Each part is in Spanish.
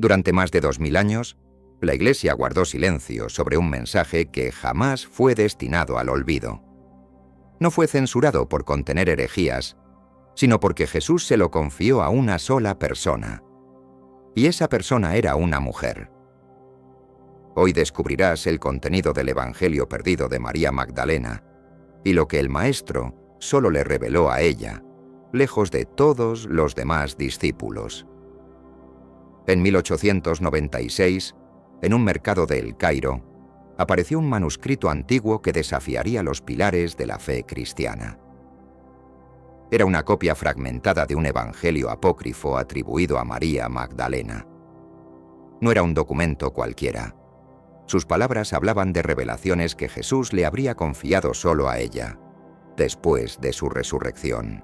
Durante más de 2000 años, la Iglesia guardó silencio sobre un mensaje que jamás fue destinado al olvido. No fue censurado por contener herejías, sino porque Jesús se lo confió a una sola persona. Y esa persona era una mujer. Hoy descubrirás el contenido del Evangelio perdido de María Magdalena y lo que el Maestro solo le reveló a ella, lejos de todos los demás discípulos. En 1896, en un mercado de El Cairo, apareció un manuscrito antiguo que desafiaría los pilares de la fe cristiana. Era una copia fragmentada de un evangelio apócrifo atribuido a María Magdalena. No era un documento cualquiera. Sus palabras hablaban de revelaciones que Jesús le habría confiado solo a ella, después de su resurrección.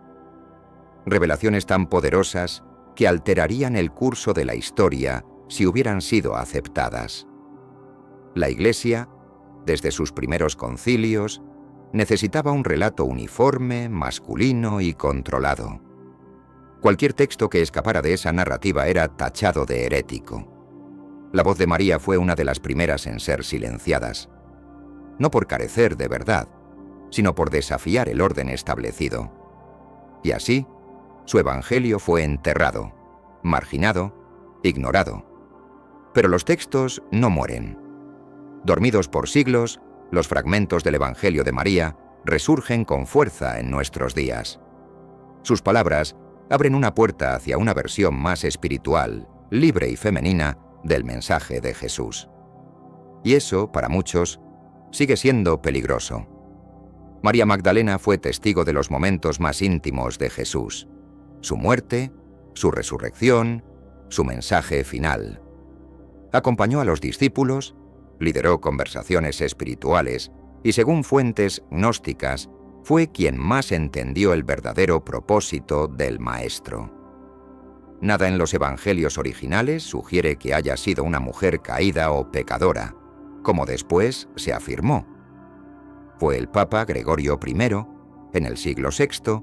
Revelaciones tan poderosas que alterarían el curso de la historia si hubieran sido aceptadas. La Iglesia, desde sus primeros concilios, necesitaba un relato uniforme, masculino y controlado. Cualquier texto que escapara de esa narrativa era tachado de herético. La voz de María fue una de las primeras en ser silenciadas, no por carecer de verdad, sino por desafiar el orden establecido. Y así, su evangelio fue enterrado, marginado, ignorado. Pero los textos no mueren. Dormidos por siglos, los fragmentos del Evangelio de María resurgen con fuerza en nuestros días. Sus palabras abren una puerta hacia una versión más espiritual, libre y femenina del mensaje de Jesús. Y eso, para muchos, sigue siendo peligroso. María Magdalena fue testigo de los momentos más íntimos de Jesús: su muerte, su resurrección, su mensaje final. Acompañó a los discípulos, lideró conversaciones espirituales y, según fuentes gnósticas, fue quien más entendió el verdadero propósito del Maestro. Nada en los evangelios originales sugiere que haya sido una mujer caída o pecadora, como después se afirmó. Fue el Papa Gregorio I, en el siglo VI,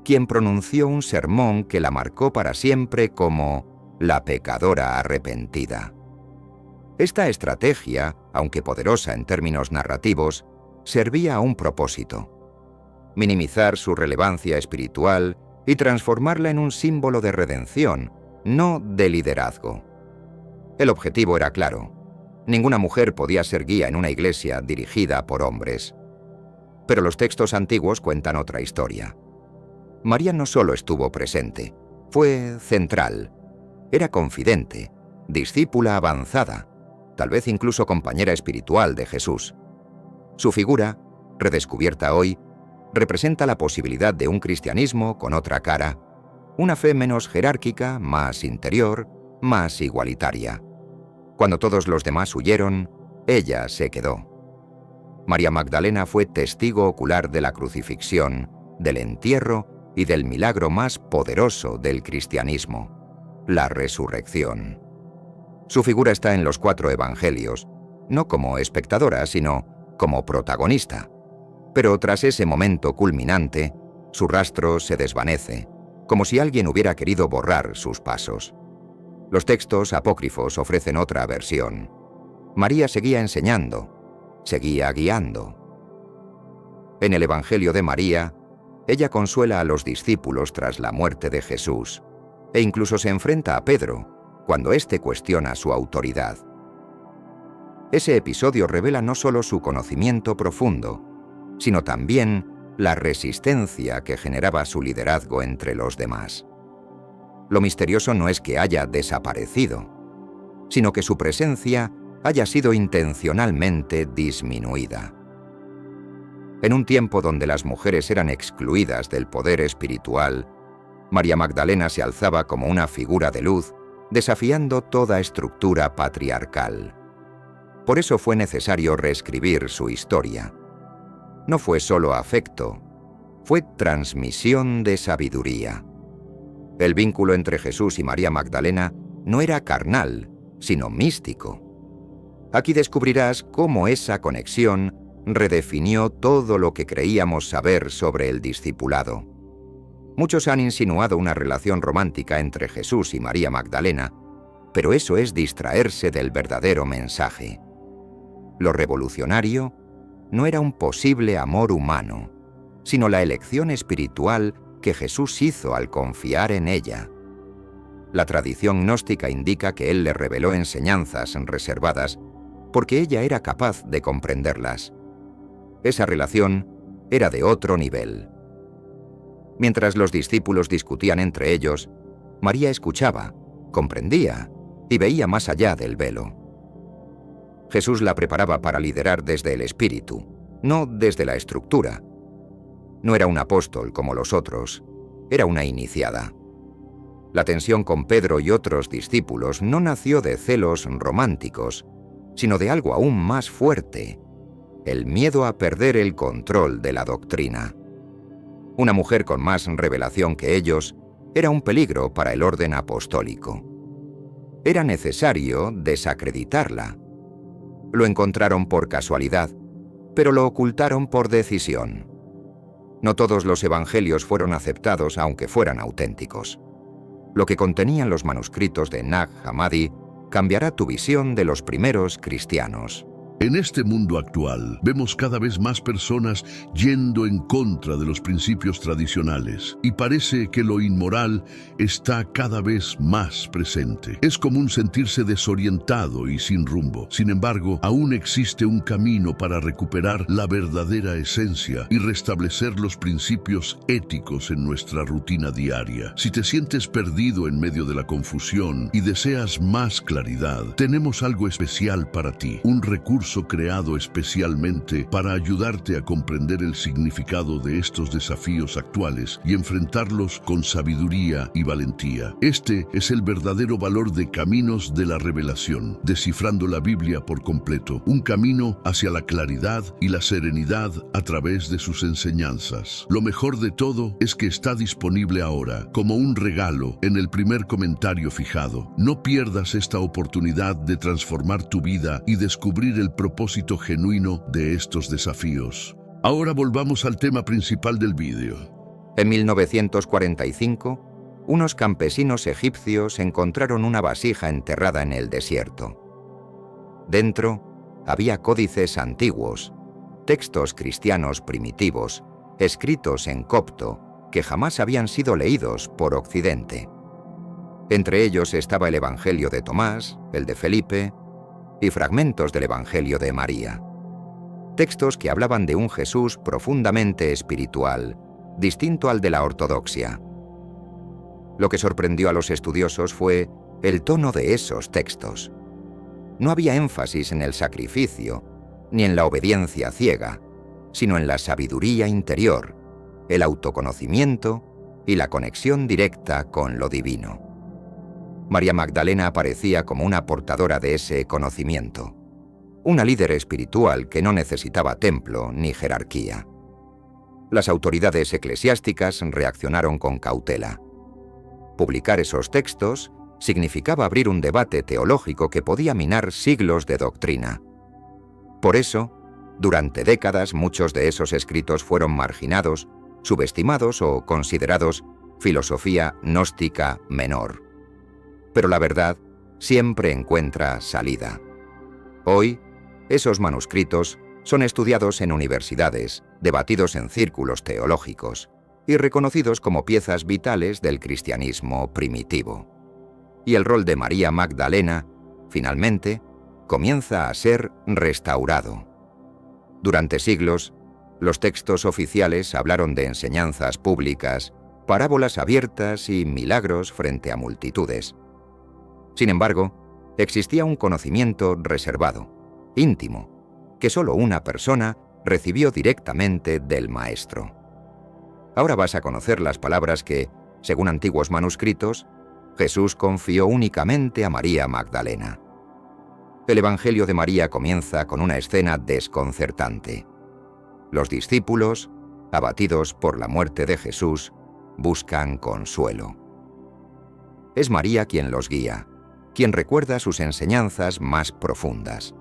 quien pronunció un sermón que la marcó para siempre como la pecadora arrepentida. Esta estrategia, aunque poderosa en términos narrativos, servía a un propósito: minimizar su relevancia espiritual y transformarla en un símbolo de redención, no de liderazgo. El objetivo era claro: ninguna mujer podía ser guía en una iglesia dirigida por hombres. Pero los textos antiguos cuentan otra historia. María no solo estuvo presente, fue central. Era confidente, discípula avanzada, tal vez incluso compañera espiritual de Jesús. Su figura, redescubierta hoy, representa la posibilidad de un cristianismo con otra cara, una fe menos jerárquica, más interior, más igualitaria. Cuando todos los demás huyeron, ella se quedó. María Magdalena fue testigo ocular de la crucifixión, del entierro y del milagro más poderoso del cristianismo: la resurrección. Su figura está en los 4 evangelios, no como espectadora, sino como protagonista. Pero tras ese momento culminante, su rastro se desvanece, como si alguien hubiera querido borrar sus pasos. Los textos apócrifos ofrecen otra versión. María seguía enseñando, seguía guiando. En el Evangelio de María, ella consuela a los discípulos tras la muerte de Jesús, e incluso se enfrenta a Pedro cuando éste cuestiona su autoridad. Ese episodio revela no solo su conocimiento profundo, sino también la resistencia que generaba su liderazgo entre los demás. Lo misterioso no es que haya desaparecido, sino que su presencia haya sido intencionalmente disminuida. En un tiempo donde las mujeres eran excluidas del poder espiritual, María Magdalena se alzaba como una figura de luz, desafiando toda estructura patriarcal. Por eso fue necesario reescribir su historia. No fue solo afecto, fue transmisión de sabiduría. El vínculo entre Jesús y María Magdalena no era carnal, sino místico. Aquí descubrirás cómo esa conexión redefinió todo lo que creíamos saber sobre el discipulado. Muchos han insinuado una relación romántica entre Jesús y María Magdalena, pero eso es distraerse del verdadero mensaje. Lo revolucionario no era un posible amor humano, sino la elección espiritual que Jesús hizo al confiar en ella. La tradición gnóstica indica que él le reveló enseñanzas reservadas porque ella era capaz de comprenderlas. Esa relación era de otro nivel. Mientras los discípulos discutían entre ellos, María escuchaba, comprendía y veía más allá del velo. Jesús la preparaba para liderar desde el espíritu, no desde la estructura. No era un apóstol como los otros, era una iniciada. La tensión con Pedro y otros discípulos no nació de celos románticos, sino de algo aún más fuerte: el miedo a perder el control de la doctrina. Una mujer con más revelación que ellos era un peligro para el orden apostólico. Era necesario desacreditarla. Lo encontraron por casualidad, pero lo ocultaron por decisión. No todos los evangelios fueron aceptados aunque fueran auténticos. Lo que contenían los manuscritos de Nag Hammadi cambiará tu visión de los primeros cristianos. En este mundo actual, vemos cada vez más personas yendo en contra de los principios tradicionales, y parece que lo inmoral está cada vez más presente. Es común sentirse desorientado y sin rumbo. Sin embargo, aún existe un camino para recuperar la verdadera esencia y restablecer los principios éticos en nuestra rutina diaria. Si te sientes perdido en medio de la confusión y deseas más claridad, tenemos algo especial para ti, un recurso creado especialmente para ayudarte a comprender el significado de estos desafíos actuales y enfrentarlos con sabiduría y valentía. Este es el verdadero valor de Caminos de la Revelación, descifrando la Biblia por completo, un camino hacia la claridad y la serenidad a través de sus enseñanzas. Lo mejor de todo es que está disponible ahora, como un regalo, en el primer comentario fijado. No pierdas esta oportunidad de transformar tu vida y descubrir el propósito genuino de estos desafíos. Ahora volvamos al tema principal del vídeo. En 1945, unos campesinos egipcios encontraron una vasija enterrada en el desierto. Dentro había códices antiguos, textos cristianos primitivos, escritos en copto, que jamás habían sido leídos por Occidente. Entre ellos estaba el Evangelio de Tomás, el de Felipe y fragmentos del Evangelio de María. Textos que hablaban de un Jesús profundamente espiritual, distinto al de la ortodoxia. Lo que sorprendió a los estudiosos fue el tono de esos textos. No había énfasis en el sacrificio, ni en la obediencia ciega, sino en la sabiduría interior, el autoconocimiento y la conexión directa con lo divino. María Magdalena aparecía como una portadora de ese conocimiento, una líder espiritual que no necesitaba templo ni jerarquía. Las autoridades eclesiásticas reaccionaron con cautela. Publicar esos textos significaba abrir un debate teológico que podía minar siglos de doctrina. Por eso, durante décadas muchos de esos escritos fueron marginados, subestimados o considerados filosofía gnóstica menor. Pero la verdad siempre encuentra salida. Hoy, esos manuscritos son estudiados en universidades, debatidos en círculos teológicos y reconocidos como piezas vitales del cristianismo primitivo. Y el rol de María Magdalena, finalmente, comienza a ser restaurado. Durante siglos, los textos oficiales hablaron de enseñanzas públicas, parábolas abiertas y milagros frente a multitudes. Sin embargo, existía un conocimiento reservado, íntimo, que solo una persona recibió directamente del Maestro. Ahora vas a conocer las palabras que, según antiguos manuscritos, Jesús confió únicamente a María Magdalena. El Evangelio de María comienza con una escena desconcertante. Los discípulos, abatidos por la muerte de Jesús, buscan consuelo. Es María quien los guía, quien recuerda sus enseñanzas más profundas.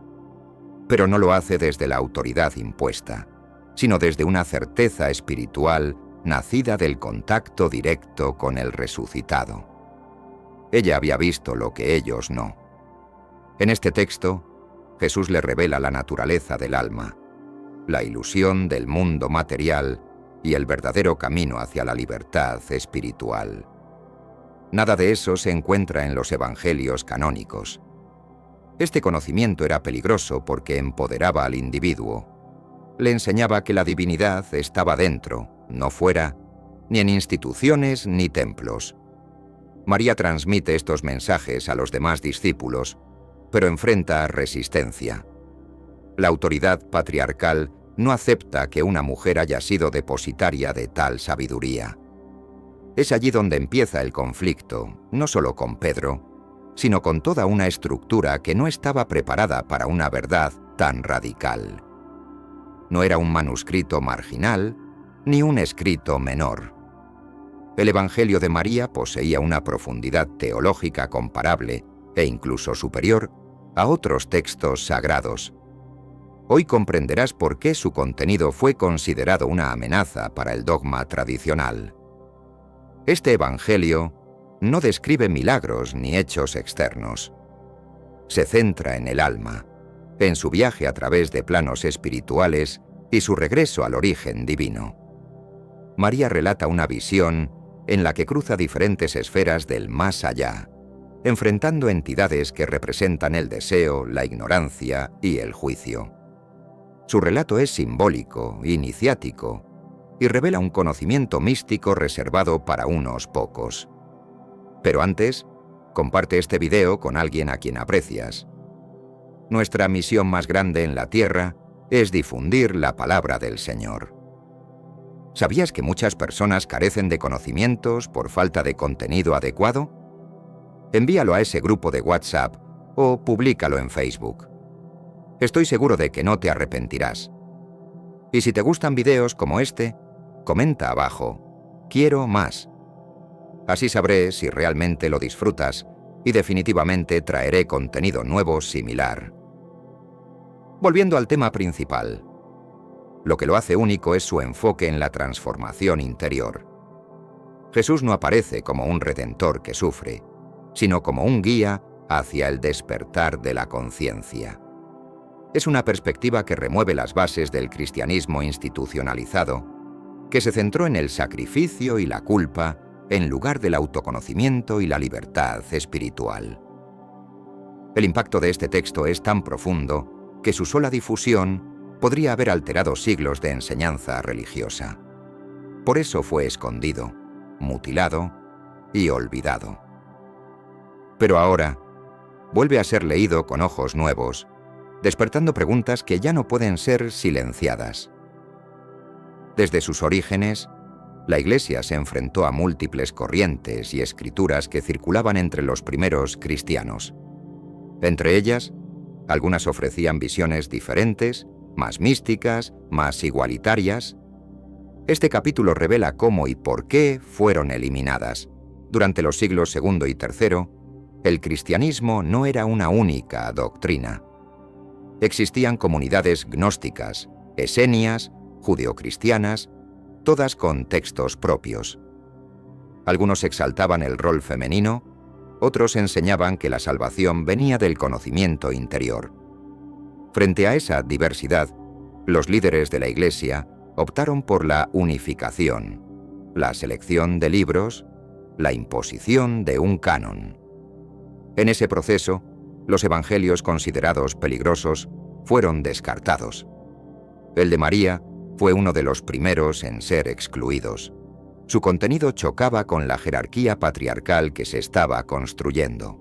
Pero no lo hace desde la autoridad impuesta, sino desde una certeza espiritual nacida del contacto directo con el resucitado. Ella había visto lo que ellos no. En este texto, Jesús le revela la naturaleza del alma, la ilusión del mundo material y el verdadero camino hacia la libertad espiritual. Nada de eso se encuentra en los evangelios canónicos. Este conocimiento era peligroso porque empoderaba al individuo. Le enseñaba que la divinidad estaba dentro, no fuera, ni en instituciones ni templos. María transmite estos mensajes a los demás discípulos, pero enfrenta resistencia. La autoridad patriarcal no acepta que una mujer haya sido depositaria de tal sabiduría. Es allí donde empieza el conflicto, no solo con Pedro, sino con toda una estructura que no estaba preparada para una verdad tan radical. No era un manuscrito marginal, ni un escrito menor. El Evangelio de María poseía una profundidad teológica comparable e incluso superior a otros textos sagrados. Hoy comprenderás por qué su contenido fue considerado una amenaza para el dogma tradicional. Este Evangelio no describe milagros ni hechos externos. Se centra en el alma, en su viaje a través de planos espirituales y su regreso al origen divino. María relata una visión en la que cruza diferentes esferas del más allá, enfrentando entidades que representan el deseo, la ignorancia y el juicio. Su relato es simbólico, iniciático, y revela un conocimiento místico reservado para unos pocos. Pero antes, comparte este video con alguien a quien aprecias. Nuestra misión más grande en la tierra es difundir la palabra del Señor. ¿Sabías que muchas personas carecen de conocimientos por falta de contenido adecuado? Envíalo a ese grupo de WhatsApp o públicalo en Facebook. Estoy seguro de que no te arrepentirás. Y si te gustan videos como este, comenta abajo, quiero más. Así sabré si realmente lo disfrutas y definitivamente traeré contenido nuevo similar. Volviendo al tema principal. Lo que lo hace único es su enfoque en la transformación interior. Jesús no aparece como un redentor que sufre, sino como un guía hacia el despertar de la conciencia. Es una perspectiva que remueve las bases del cristianismo institucionalizado, que se centró en el sacrificio y la culpa en lugar del autoconocimiento y la libertad espiritual. El impacto de este texto es tan profundo que su sola difusión podría haber alterado siglos de enseñanza religiosa. Por eso fue escondido, mutilado y olvidado. Pero ahora vuelve a ser leído con ojos nuevos, despertando preguntas que ya no pueden ser silenciadas. Desde sus orígenes, la Iglesia se enfrentó a múltiples corrientes y escrituras que circulaban entre los primeros cristianos. Entre ellas, algunas ofrecían visiones diferentes, más místicas, más igualitarias. Este capítulo revela cómo y por qué fueron eliminadas. Durante los siglos II y III, el cristianismo no era una única doctrina. Existían comunidades gnósticas, esenias, judeocristianas, todas con textos propios. Algunos exaltaban el rol femenino, otros enseñaban que la salvación venía del conocimiento interior. Frente a esa diversidad, los líderes de la Iglesia optaron por la unificación, la selección de libros, la imposición de un canon. En ese proceso, los evangelios considerados peligrosos fueron descartados. El de María fue uno de los primeros en ser excluidos. Su contenido chocaba con la jerarquía patriarcal que se estaba construyendo.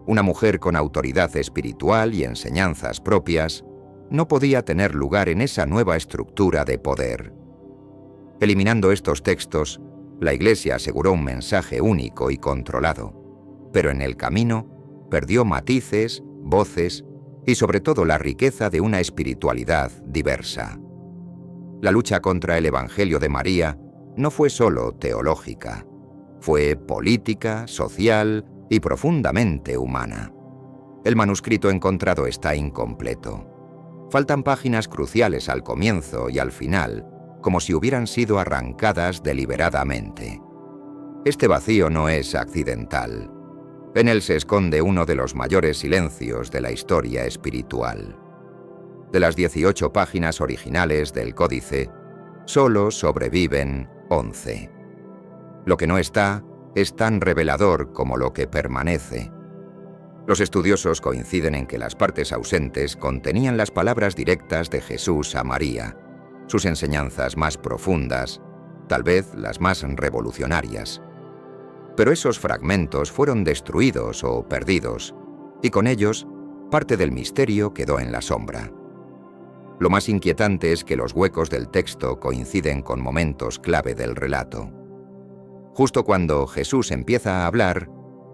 Una mujer con autoridad espiritual y enseñanzas propias no podía tener lugar en esa nueva estructura de poder. Eliminando estos textos, la Iglesia aseguró un mensaje único y controlado, pero en el camino perdió matices, voces y sobre todo la riqueza de una espiritualidad diversa. La lucha contra el Evangelio de María no fue solo teológica, fue política, social y profundamente humana. El manuscrito encontrado está incompleto. Faltan páginas cruciales al comienzo y al final, como si hubieran sido arrancadas deliberadamente. Este vacío no es accidental. En él se esconde uno de los mayores silencios de la historia espiritual. De las 18 páginas originales del códice, solo sobreviven 11. Lo que no está es tan revelador como lo que permanece. Los estudiosos coinciden en que las partes ausentes contenían las palabras directas de Jesús a María, sus enseñanzas más profundas, tal vez las más revolucionarias. Pero esos fragmentos fueron destruidos o perdidos, y con ellos, parte del misterio quedó en la sombra. Lo más inquietante es que los huecos del texto coinciden con momentos clave del relato. Justo cuando Jesús empieza a hablar,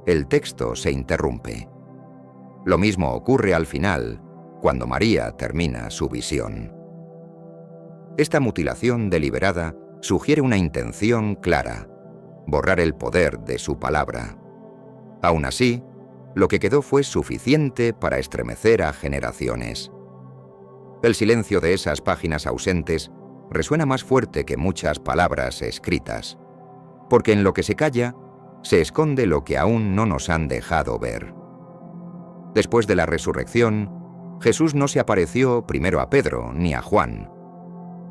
el texto se interrumpe. Lo mismo ocurre al final, cuando María termina su visión. Esta mutilación deliberada sugiere una intención clara: borrar el poder de su palabra. Aún así, lo que quedó fue suficiente para estremecer a generaciones. El silencio de esas páginas ausentes resuena más fuerte que muchas palabras escritas, porque en lo que se calla, se esconde lo que aún no nos han dejado ver. Después de la resurrección, Jesús no se apareció primero a Pedro ni a Juan.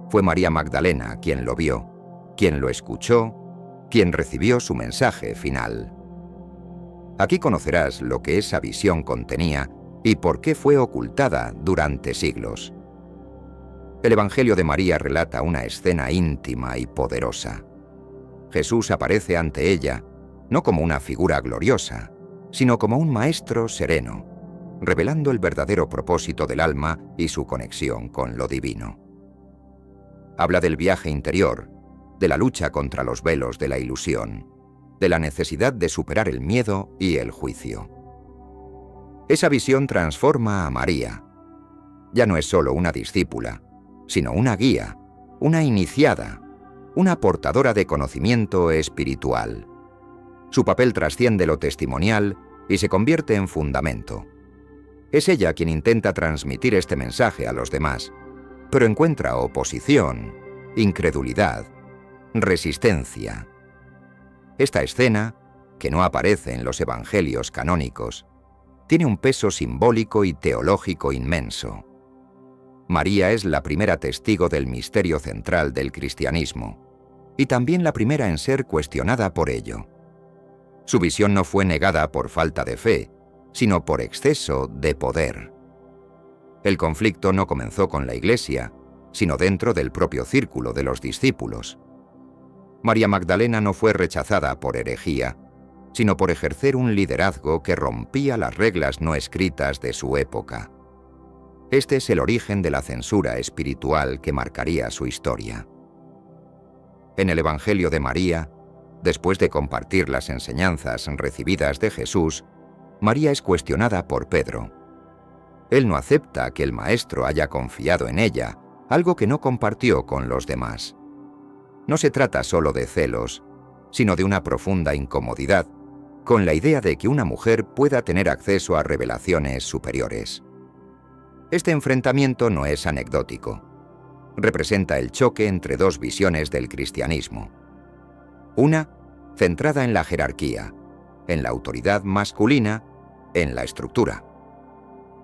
Fue María Magdalena quien lo vio, quien lo escuchó, quien recibió su mensaje final. Aquí conocerás lo que esa visión contenía y por qué fue ocultada durante siglos. El Evangelio de María relata una escena íntima y poderosa. Jesús aparece ante ella, no como una figura gloriosa, sino como un maestro sereno, revelando el verdadero propósito del alma y su conexión con lo divino. Habla del viaje interior, de la lucha contra los velos de la ilusión, de la necesidad de superar el miedo y el juicio. Esa visión transforma a María. Ya no es solo una discípula, sino una guía, una iniciada, una portadora de conocimiento espiritual. Su papel trasciende lo testimonial y se convierte en fundamento. Es ella quien intenta transmitir este mensaje a los demás, pero encuentra oposición, incredulidad, resistencia. Esta escena, que no aparece en los evangelios canónicos, tiene un peso simbólico y teológico inmenso. María es la primera testigo del misterio central del cristianismo, y también la primera en ser cuestionada por ello. Su visión no fue negada por falta de fe, sino por exceso de poder. El conflicto no comenzó con la Iglesia, sino dentro del propio círculo de los discípulos. María Magdalena no fue rechazada por herejía, sino por ejercer un liderazgo que rompía las reglas no escritas de su época. Este es el origen de la censura espiritual que marcaría su historia. En el Evangelio de María, después de compartir las enseñanzas recibidas de Jesús, María es cuestionada por Pedro. Él no acepta que el Maestro haya confiado en ella, algo que no compartió con los demás. No se trata solo de celos, sino de una profunda incomodidad, con la idea de que una mujer pueda tener acceso a revelaciones superiores. Este enfrentamiento no es anecdótico. Representa el choque entre dos visiones del cristianismo. Una, centrada en la jerarquía, en la autoridad masculina, en la estructura.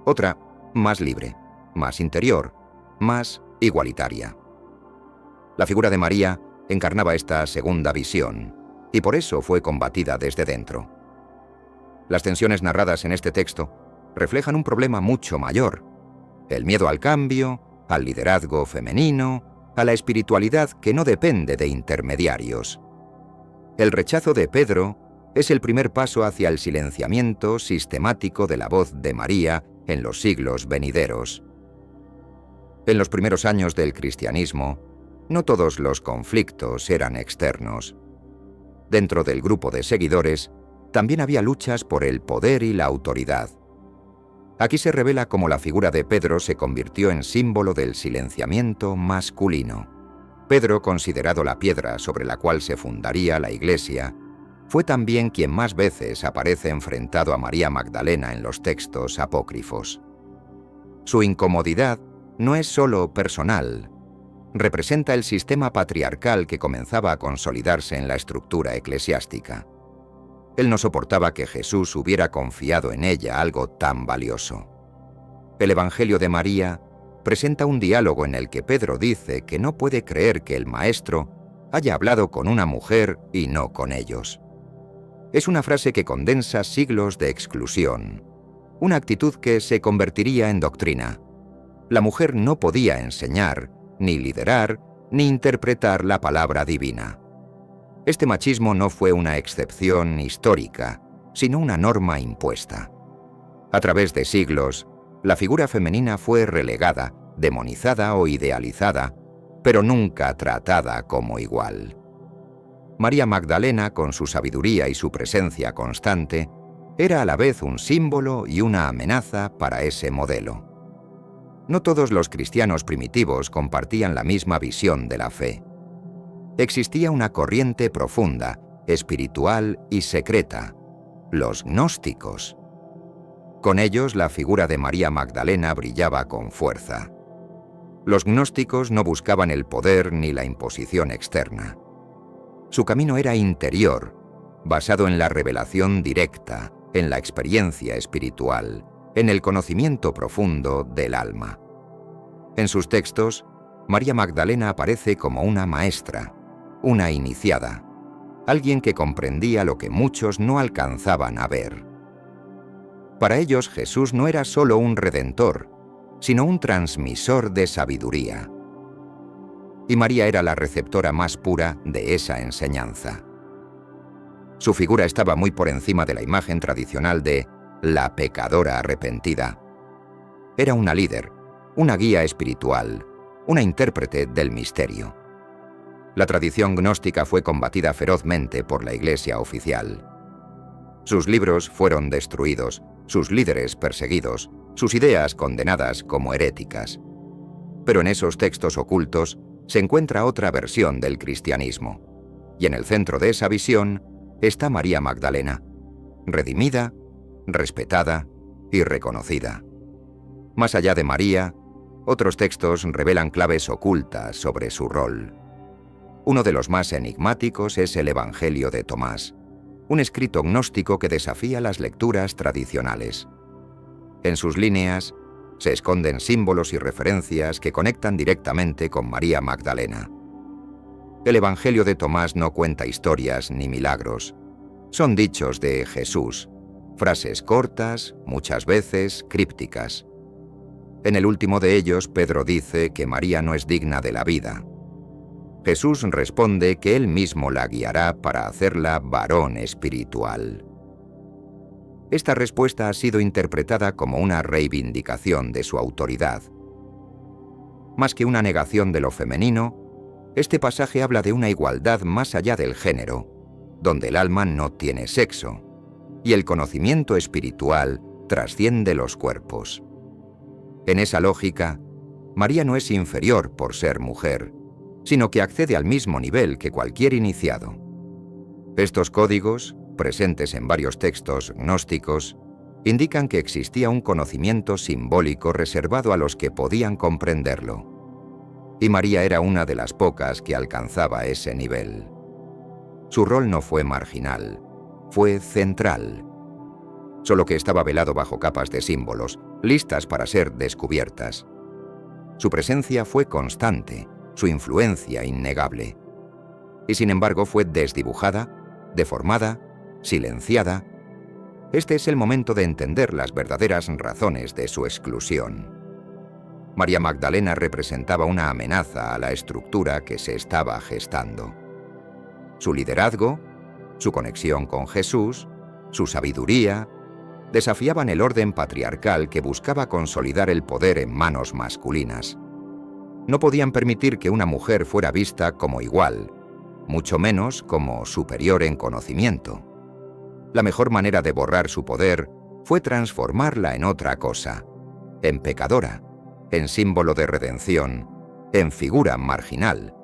Otra, más libre, más interior, más igualitaria. La figura de María encarnaba esta segunda visión, y por eso fue combatida desde dentro. Las tensiones narradas en este texto reflejan un problema mucho mayor: el miedo al cambio, al liderazgo femenino, a la espiritualidad que no depende de intermediarios. El rechazo de Pedro es el primer paso hacia el silenciamiento sistemático de la voz de María en los siglos venideros. En los primeros años del cristianismo, no todos los conflictos eran externos. Dentro del grupo de seguidores, también había luchas por el poder y la autoridad. Aquí se revela cómo la figura de Pedro se convirtió en símbolo del silenciamiento masculino. Pedro, considerado la piedra sobre la cual se fundaría la Iglesia, fue también quien más veces aparece enfrentado a María Magdalena en los textos apócrifos. Su incomodidad no es solo personal, representa el sistema patriarcal que comenzaba a consolidarse en la estructura eclesiástica. Él no soportaba que Jesús hubiera confiado en ella algo tan valioso. El Evangelio de María presenta un diálogo en el que Pedro dice que no puede creer que el Maestro haya hablado con una mujer y no con ellos. Es una frase que condensa siglos de exclusión, una actitud que se convertiría en doctrina. La mujer no podía enseñar, ni liderar, ni interpretar la palabra divina. Este machismo no fue una excepción histórica, sino una norma impuesta. A través de siglos, la figura femenina fue relegada, demonizada o idealizada, pero nunca tratada como igual. María Magdalena, con su sabiduría y su presencia constante, era a la vez un símbolo y una amenaza para ese modelo. No todos los cristianos primitivos compartían la misma visión de la fe. Existía una corriente profunda, espiritual y secreta, los gnósticos. Con ellos la figura de María Magdalena brillaba con fuerza. Los gnósticos no buscaban el poder ni la imposición externa. Su camino era interior, basado en la revelación directa, en la experiencia espiritual, en el conocimiento profundo del alma. En sus textos, María Magdalena aparece como una maestra, una iniciada, alguien que comprendía lo que muchos no alcanzaban a ver. Para ellos Jesús no era solo un redentor, sino un transmisor de sabiduría. Y María era la receptora más pura de esa enseñanza. Su figura estaba muy por encima de la imagen tradicional de la pecadora arrepentida. Era una líder, una guía espiritual, una intérprete del misterio. La tradición gnóstica fue combatida ferozmente por la Iglesia oficial. Sus libros fueron destruidos, sus líderes perseguidos, sus ideas condenadas como heréticas. Pero en esos textos ocultos se encuentra otra versión del cristianismo, y en el centro de esa visión está María Magdalena, redimida, respetada y reconocida. Más allá de María, otros textos revelan claves ocultas sobre su rol. Uno de los más enigmáticos es el Evangelio de Tomás, un escrito gnóstico que desafía las lecturas tradicionales. En sus líneas se esconden símbolos y referencias que conectan directamente con María Magdalena. El Evangelio de Tomás no cuenta historias ni milagros. Son dichos de Jesús, frases cortas, muchas veces crípticas. En el último de ellos, Pedro dice que María no es digna de la vida. Jesús responde que él mismo la guiará para hacerla varón espiritual. Esta respuesta ha sido interpretada como una reivindicación de su autoridad. Más que una negación de lo femenino, este pasaje habla de una igualdad más allá del género, donde el alma no tiene sexo, y el conocimiento espiritual trasciende los cuerpos. En esa lógica, María no es inferior por ser mujer, sino que accede al mismo nivel que cualquier iniciado. Estos códigos, presentes en varios textos gnósticos, indican que existía un conocimiento simbólico reservado a los que podían comprenderlo. Y María era una de las pocas que alcanzaba ese nivel. Su rol no fue marginal, fue central, solo que estaba velado bajo capas de símbolos, listas para ser descubiertas. Su presencia fue constante, su influencia innegable. Y sin embargo fue desdibujada, deformada, silenciada. Este es el momento de entender las verdaderas razones de su exclusión. María Magdalena representaba una amenaza a la estructura que se estaba gestando. Su liderazgo, su conexión con Jesús, su sabiduría, desafiaban el orden patriarcal que buscaba consolidar el poder en manos masculinas. No podían permitir que una mujer fuera vista como igual, mucho menos como superior en conocimiento. La mejor manera de borrar su poder fue transformarla en otra cosa, en pecadora, en símbolo de redención, en figura marginal.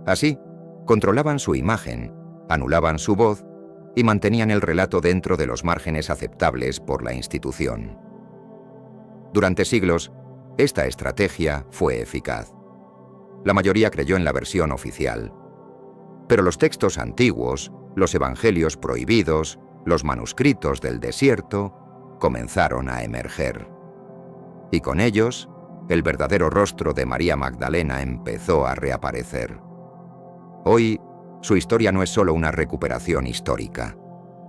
Así, controlaban su imagen, anulaban su voz y mantenían el relato dentro de los márgenes aceptables por la institución. Durante siglos, esta estrategia fue eficaz. La mayoría creyó en la versión oficial. Pero los textos antiguos, los evangelios prohibidos, los manuscritos del desierto comenzaron a emerger. Y con ellos, el verdadero rostro de María Magdalena empezó a reaparecer. Hoy, su historia no es solo una recuperación histórica,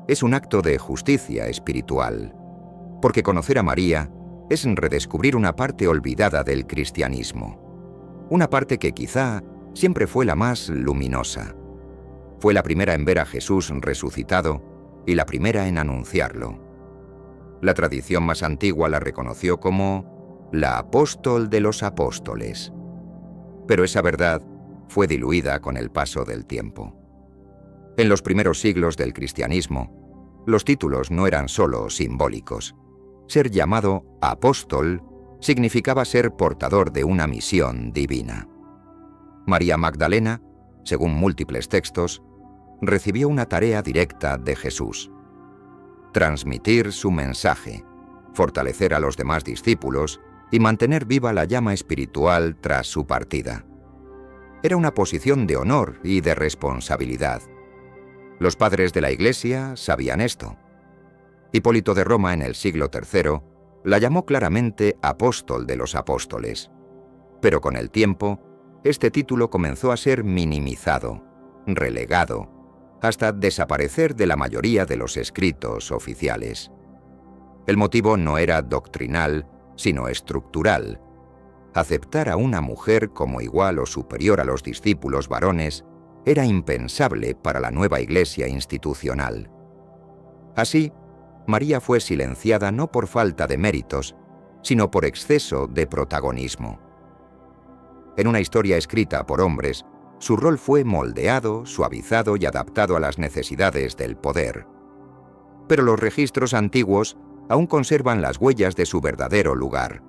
es un acto de justicia espiritual, porque conocer a María es redescubrir una parte olvidada del cristianismo, una parte que quizá siempre fue la más luminosa. Fue la primera en ver a Jesús resucitado y la primera en anunciarlo. La tradición más antigua la reconoció como la apóstol de los apóstoles. Pero esa verdad fue diluida con el paso del tiempo. En los primeros siglos del cristianismo, los títulos no eran solo simbólicos. Ser llamado apóstol significaba ser portador de una misión divina. María Magdalena, según múltiples textos, recibió una tarea directa de Jesús: transmitir su mensaje, fortalecer a los demás discípulos y mantener viva la llama espiritual tras su partida. Era una posición de honor y de responsabilidad. Los padres de la Iglesia sabían esto. Hipólito de Roma, en el siglo III, la llamó claramente apóstol de los apóstoles. Pero con el tiempo, este título comenzó a ser minimizado, relegado, hasta desaparecer de la mayoría de los escritos oficiales. El motivo no era doctrinal, sino estructural. Aceptar a una mujer como igual o superior a los discípulos varones era impensable para la nueva Iglesia institucional. Así, María fue silenciada no por falta de méritos, sino por exceso de protagonismo. En una historia escrita por hombres, su rol fue moldeado, suavizado y adaptado a las necesidades del poder. Pero los registros antiguos aún conservan las huellas de su verdadero lugar.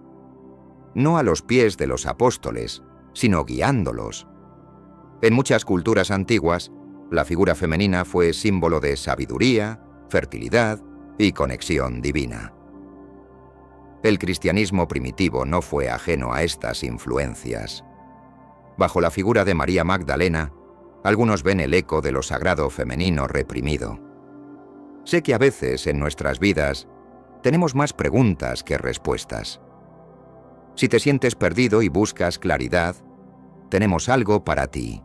No a los pies de los apóstoles, sino guiándolos. En muchas culturas antiguas, la figura femenina fue símbolo de sabiduría, fertilidad y conexión divina. El cristianismo primitivo no fue ajeno a estas influencias. Bajo la figura de María Magdalena, algunos ven el eco de lo sagrado femenino reprimido. Sé que a veces en nuestras vidas tenemos más preguntas que respuestas. Si te sientes perdido y buscas claridad, tenemos algo para ti.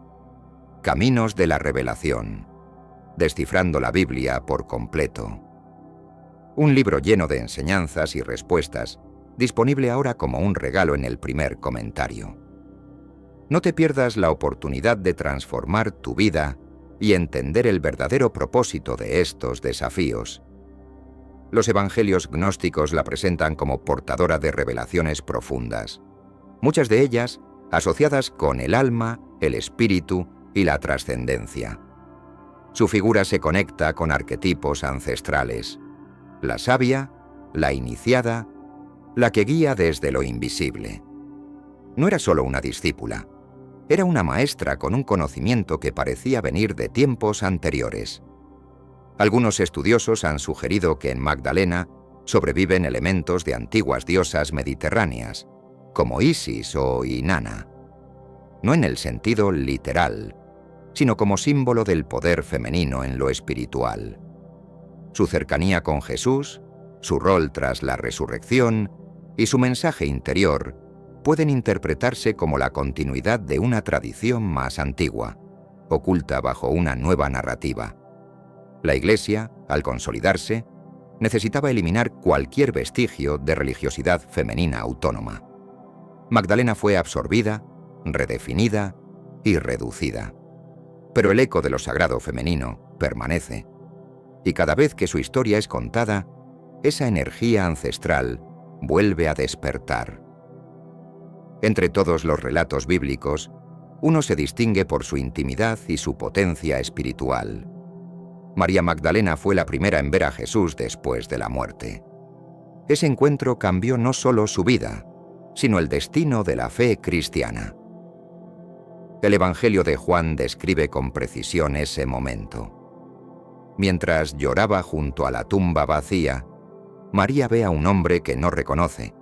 Caminos de la Revelación. Descifrando la Biblia por completo. Un libro lleno de enseñanzas y respuestas, disponible ahora como un regalo en el primer comentario. No te pierdas la oportunidad de transformar tu vida y entender el verdadero propósito de estos desafíos. Los evangelios gnósticos la presentan como portadora de revelaciones profundas, muchas de ellas asociadas con el alma, el espíritu y la trascendencia. Su figura se conecta con arquetipos ancestrales: la sabia, la iniciada, la que guía desde lo invisible. No era solo una discípula, era una maestra con un conocimiento que parecía venir de tiempos anteriores. Algunos estudiosos han sugerido que en Magdalena sobreviven elementos de antiguas diosas mediterráneas, como Isis o Inanna. No en el sentido literal, sino como símbolo del poder femenino en lo espiritual. Su cercanía con Jesús, su rol tras la resurrección y su mensaje interior pueden interpretarse como la continuidad de una tradición más antigua, oculta bajo una nueva narrativa. La Iglesia, al consolidarse, necesitaba eliminar cualquier vestigio de religiosidad femenina autónoma. Magdalena fue absorbida, redefinida y reducida. Pero el eco de lo sagrado femenino permanece, y cada vez que su historia es contada, esa energía ancestral vuelve a despertar. Entre todos los relatos bíblicos, uno se distingue por su intimidad y su potencia espiritual. María Magdalena fue la primera en ver a Jesús después de la muerte. Ese encuentro cambió no solo su vida, sino el destino de la fe cristiana. El Evangelio de Juan describe con precisión ese momento. Mientras lloraba junto a la tumba vacía, María ve a un hombre que no reconoce.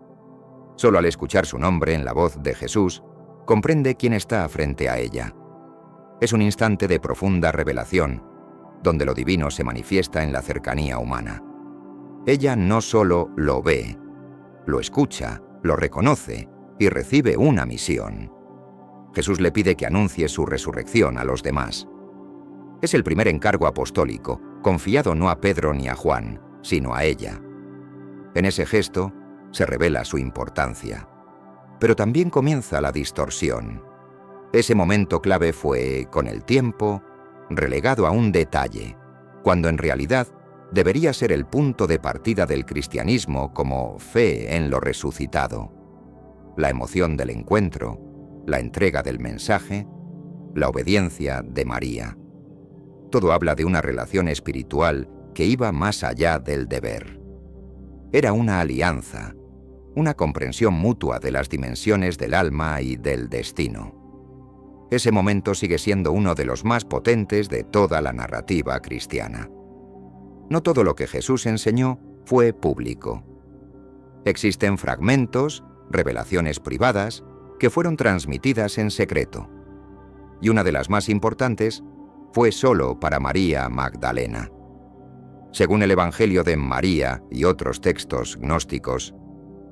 Solo al escuchar su nombre en la voz de Jesús, comprende quién está frente a ella. Es un instante de profunda revelación, donde lo divino se manifiesta en la cercanía humana. Ella no solo lo ve, lo escucha, lo reconoce y recibe una misión. Jesús le pide que anuncie su resurrección a los demás. Es el primer encargo apostólico, confiado no a Pedro ni a Juan, sino a ella. En ese gesto se revela su importancia. Pero también comienza la distorsión. Ese momento clave fue, con el tiempo, relegado a un detalle, cuando en realidad debería ser el punto de partida del cristianismo como fe en lo resucitado. La emoción del encuentro, la entrega del mensaje, la obediencia de María. Todo habla de una relación espiritual que iba más allá del deber. Era una alianza, una comprensión mutua de las dimensiones del alma y del destino. Ese momento sigue siendo uno de los más potentes de toda la narrativa cristiana. No todo lo que Jesús enseñó fue público. Existen fragmentos, revelaciones privadas, que fueron transmitidas en secreto. Y una de las más importantes fue solo para María Magdalena. Según el Evangelio de María y otros textos gnósticos,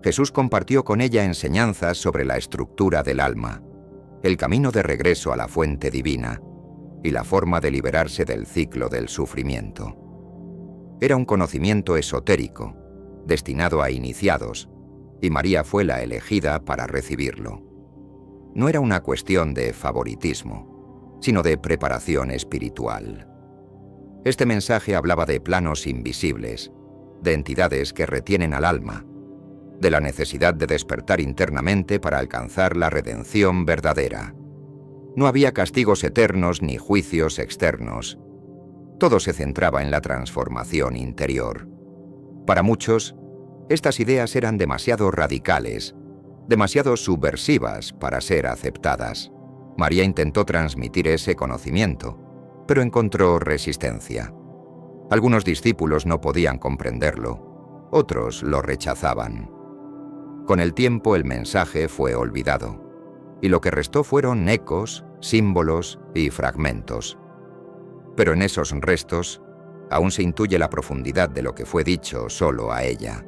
Jesús compartió con ella enseñanzas sobre la estructura del alma, el camino de regreso a la fuente divina y la forma de liberarse del ciclo del sufrimiento. Era un conocimiento esotérico, destinado a iniciados, y María fue la elegida para recibirlo. No era una cuestión de favoritismo, sino de preparación espiritual. Este mensaje hablaba de planos invisibles, de entidades que retienen al alma, de la necesidad de despertar internamente para alcanzar la redención verdadera. No había castigos eternos ni juicios externos. Todo se centraba en la transformación interior. Para muchos, estas ideas eran demasiado radicales, demasiado subversivas para ser aceptadas. María intentó transmitir ese conocimiento, pero encontró resistencia. Algunos discípulos no podían comprenderlo, otros lo rechazaban. Con el tiempo el mensaje fue olvidado, y lo que restó fueron ecos, símbolos y fragmentos. Pero en esos restos aún se intuye la profundidad de lo que fue dicho solo a ella.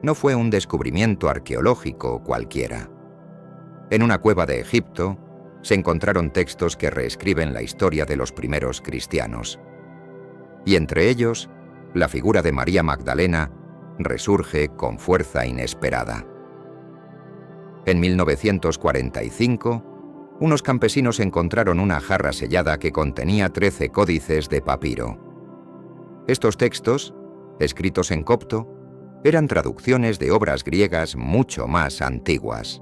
No fue un descubrimiento arqueológico cualquiera. En una cueva de Egipto se encontraron textos que reescriben la historia de los primeros cristianos. Y entre ellos, la figura de María Magdalena resurge con fuerza inesperada. En 1945, unos campesinos encontraron una jarra sellada que contenía 13 códices de papiro. Estos textos, escritos en copto, eran traducciones de obras griegas mucho más antiguas.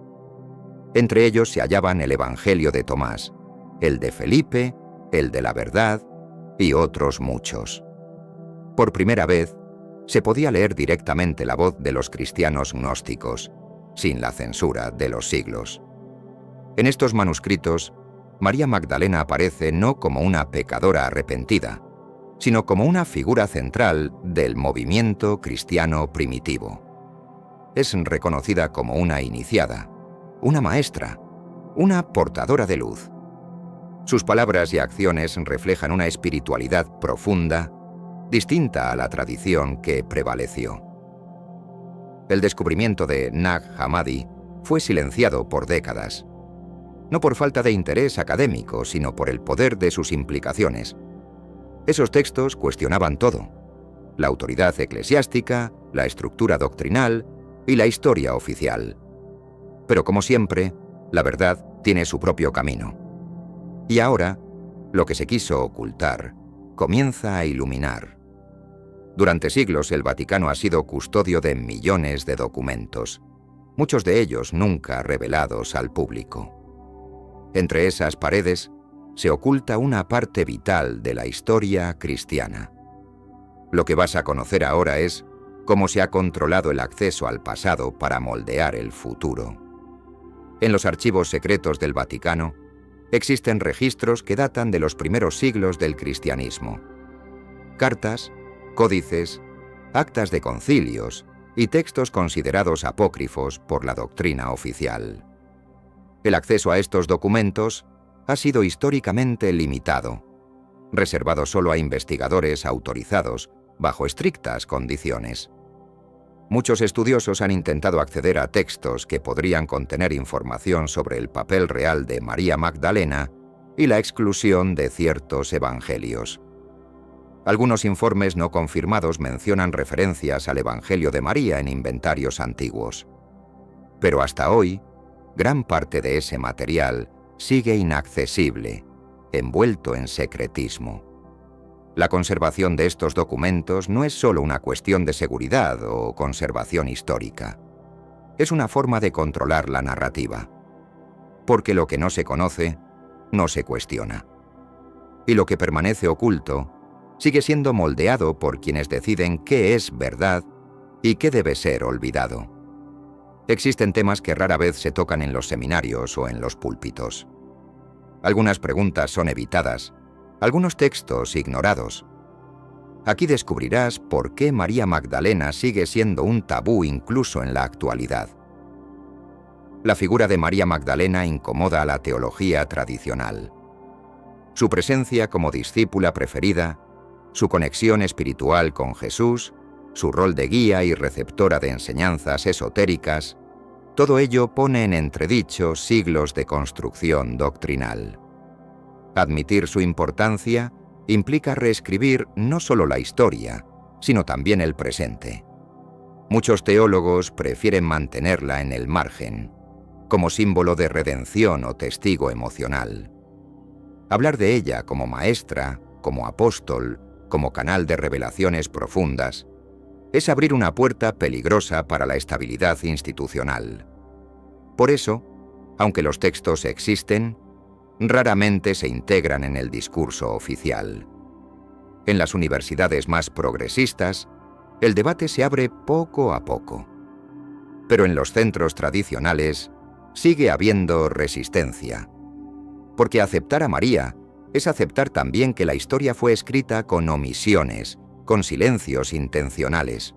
Entre ellos se hallaban el Evangelio de Tomás, el de Felipe, el de la Verdad y otros muchos. Por primera vez, se podía leer directamente la voz de los cristianos gnósticos, sin la censura de los siglos. En estos manuscritos, María Magdalena aparece no como una pecadora arrepentida, sino como una figura central del movimiento cristiano primitivo. Es reconocida como una iniciada, una maestra, una portadora de luz. Sus palabras y acciones reflejan una espiritualidad profunda, distinta a la tradición que prevaleció. El descubrimiento de Nag Hammadi fue silenciado por décadas, no por falta de interés académico, sino por el poder de sus implicaciones. Esos textos cuestionaban todo: la autoridad eclesiástica, la estructura doctrinal y la historia oficial. Pero como siempre, la verdad tiene su propio camino. Y ahora, lo que se quiso ocultar comienza a iluminar. Durante siglos el Vaticano ha sido custodio de millones de documentos, muchos de ellos nunca revelados al público. Entre esas paredes se oculta una parte vital de la historia cristiana. Lo que vas a conocer ahora es cómo se ha controlado el acceso al pasado para moldear el futuro. En los archivos secretos del Vaticano existen registros que datan de los primeros siglos del cristianismo. Cartas, códices, actas de concilios y textos considerados apócrifos por la doctrina oficial. El acceso a estos documentos ha sido históricamente limitado, reservado solo a investigadores autorizados, bajo estrictas condiciones. Muchos estudiosos han intentado acceder a textos que podrían contener información sobre el papel real de María Magdalena y la exclusión de ciertos evangelios. Algunos informes no confirmados mencionan referencias al Evangelio de María en inventarios antiguos. Pero hasta hoy, gran parte de ese material sigue inaccesible, envuelto en secretismo. La conservación de estos documentos no es solo una cuestión de seguridad o conservación histórica. Es una forma de controlar la narrativa. Porque lo que no se conoce, no se cuestiona. Y lo que permanece oculto, sigue siendo moldeado por quienes deciden qué es verdad y qué debe ser olvidado. Existen temas que rara vez se tocan en los seminarios o en los púlpitos. Algunas preguntas son evitadas, algunos textos ignorados. Aquí descubrirás por qué María Magdalena sigue siendo un tabú incluso en la actualidad. La figura de María Magdalena incomoda a la teología tradicional. Su presencia como discípula preferida, su conexión espiritual con Jesús, su rol de guía y receptora de enseñanzas esotéricas, todo ello pone en entredicho siglos de construcción doctrinal. Admitir su importancia implica reescribir no solo la historia, sino también el presente. Muchos teólogos prefieren mantenerla en el margen, como símbolo de redención o testigo emocional. Hablar de ella como maestra, como apóstol, como canal de revelaciones profundas, es abrir una puerta peligrosa para la estabilidad institucional. Por eso, aunque los textos existen, raramente se integran en el discurso oficial. En las universidades más progresistas, el debate se abre poco a poco. Pero en los centros tradicionales sigue habiendo resistencia. Porque aceptar a María es aceptar también que la historia fue escrita con omisiones, con silencios intencionales.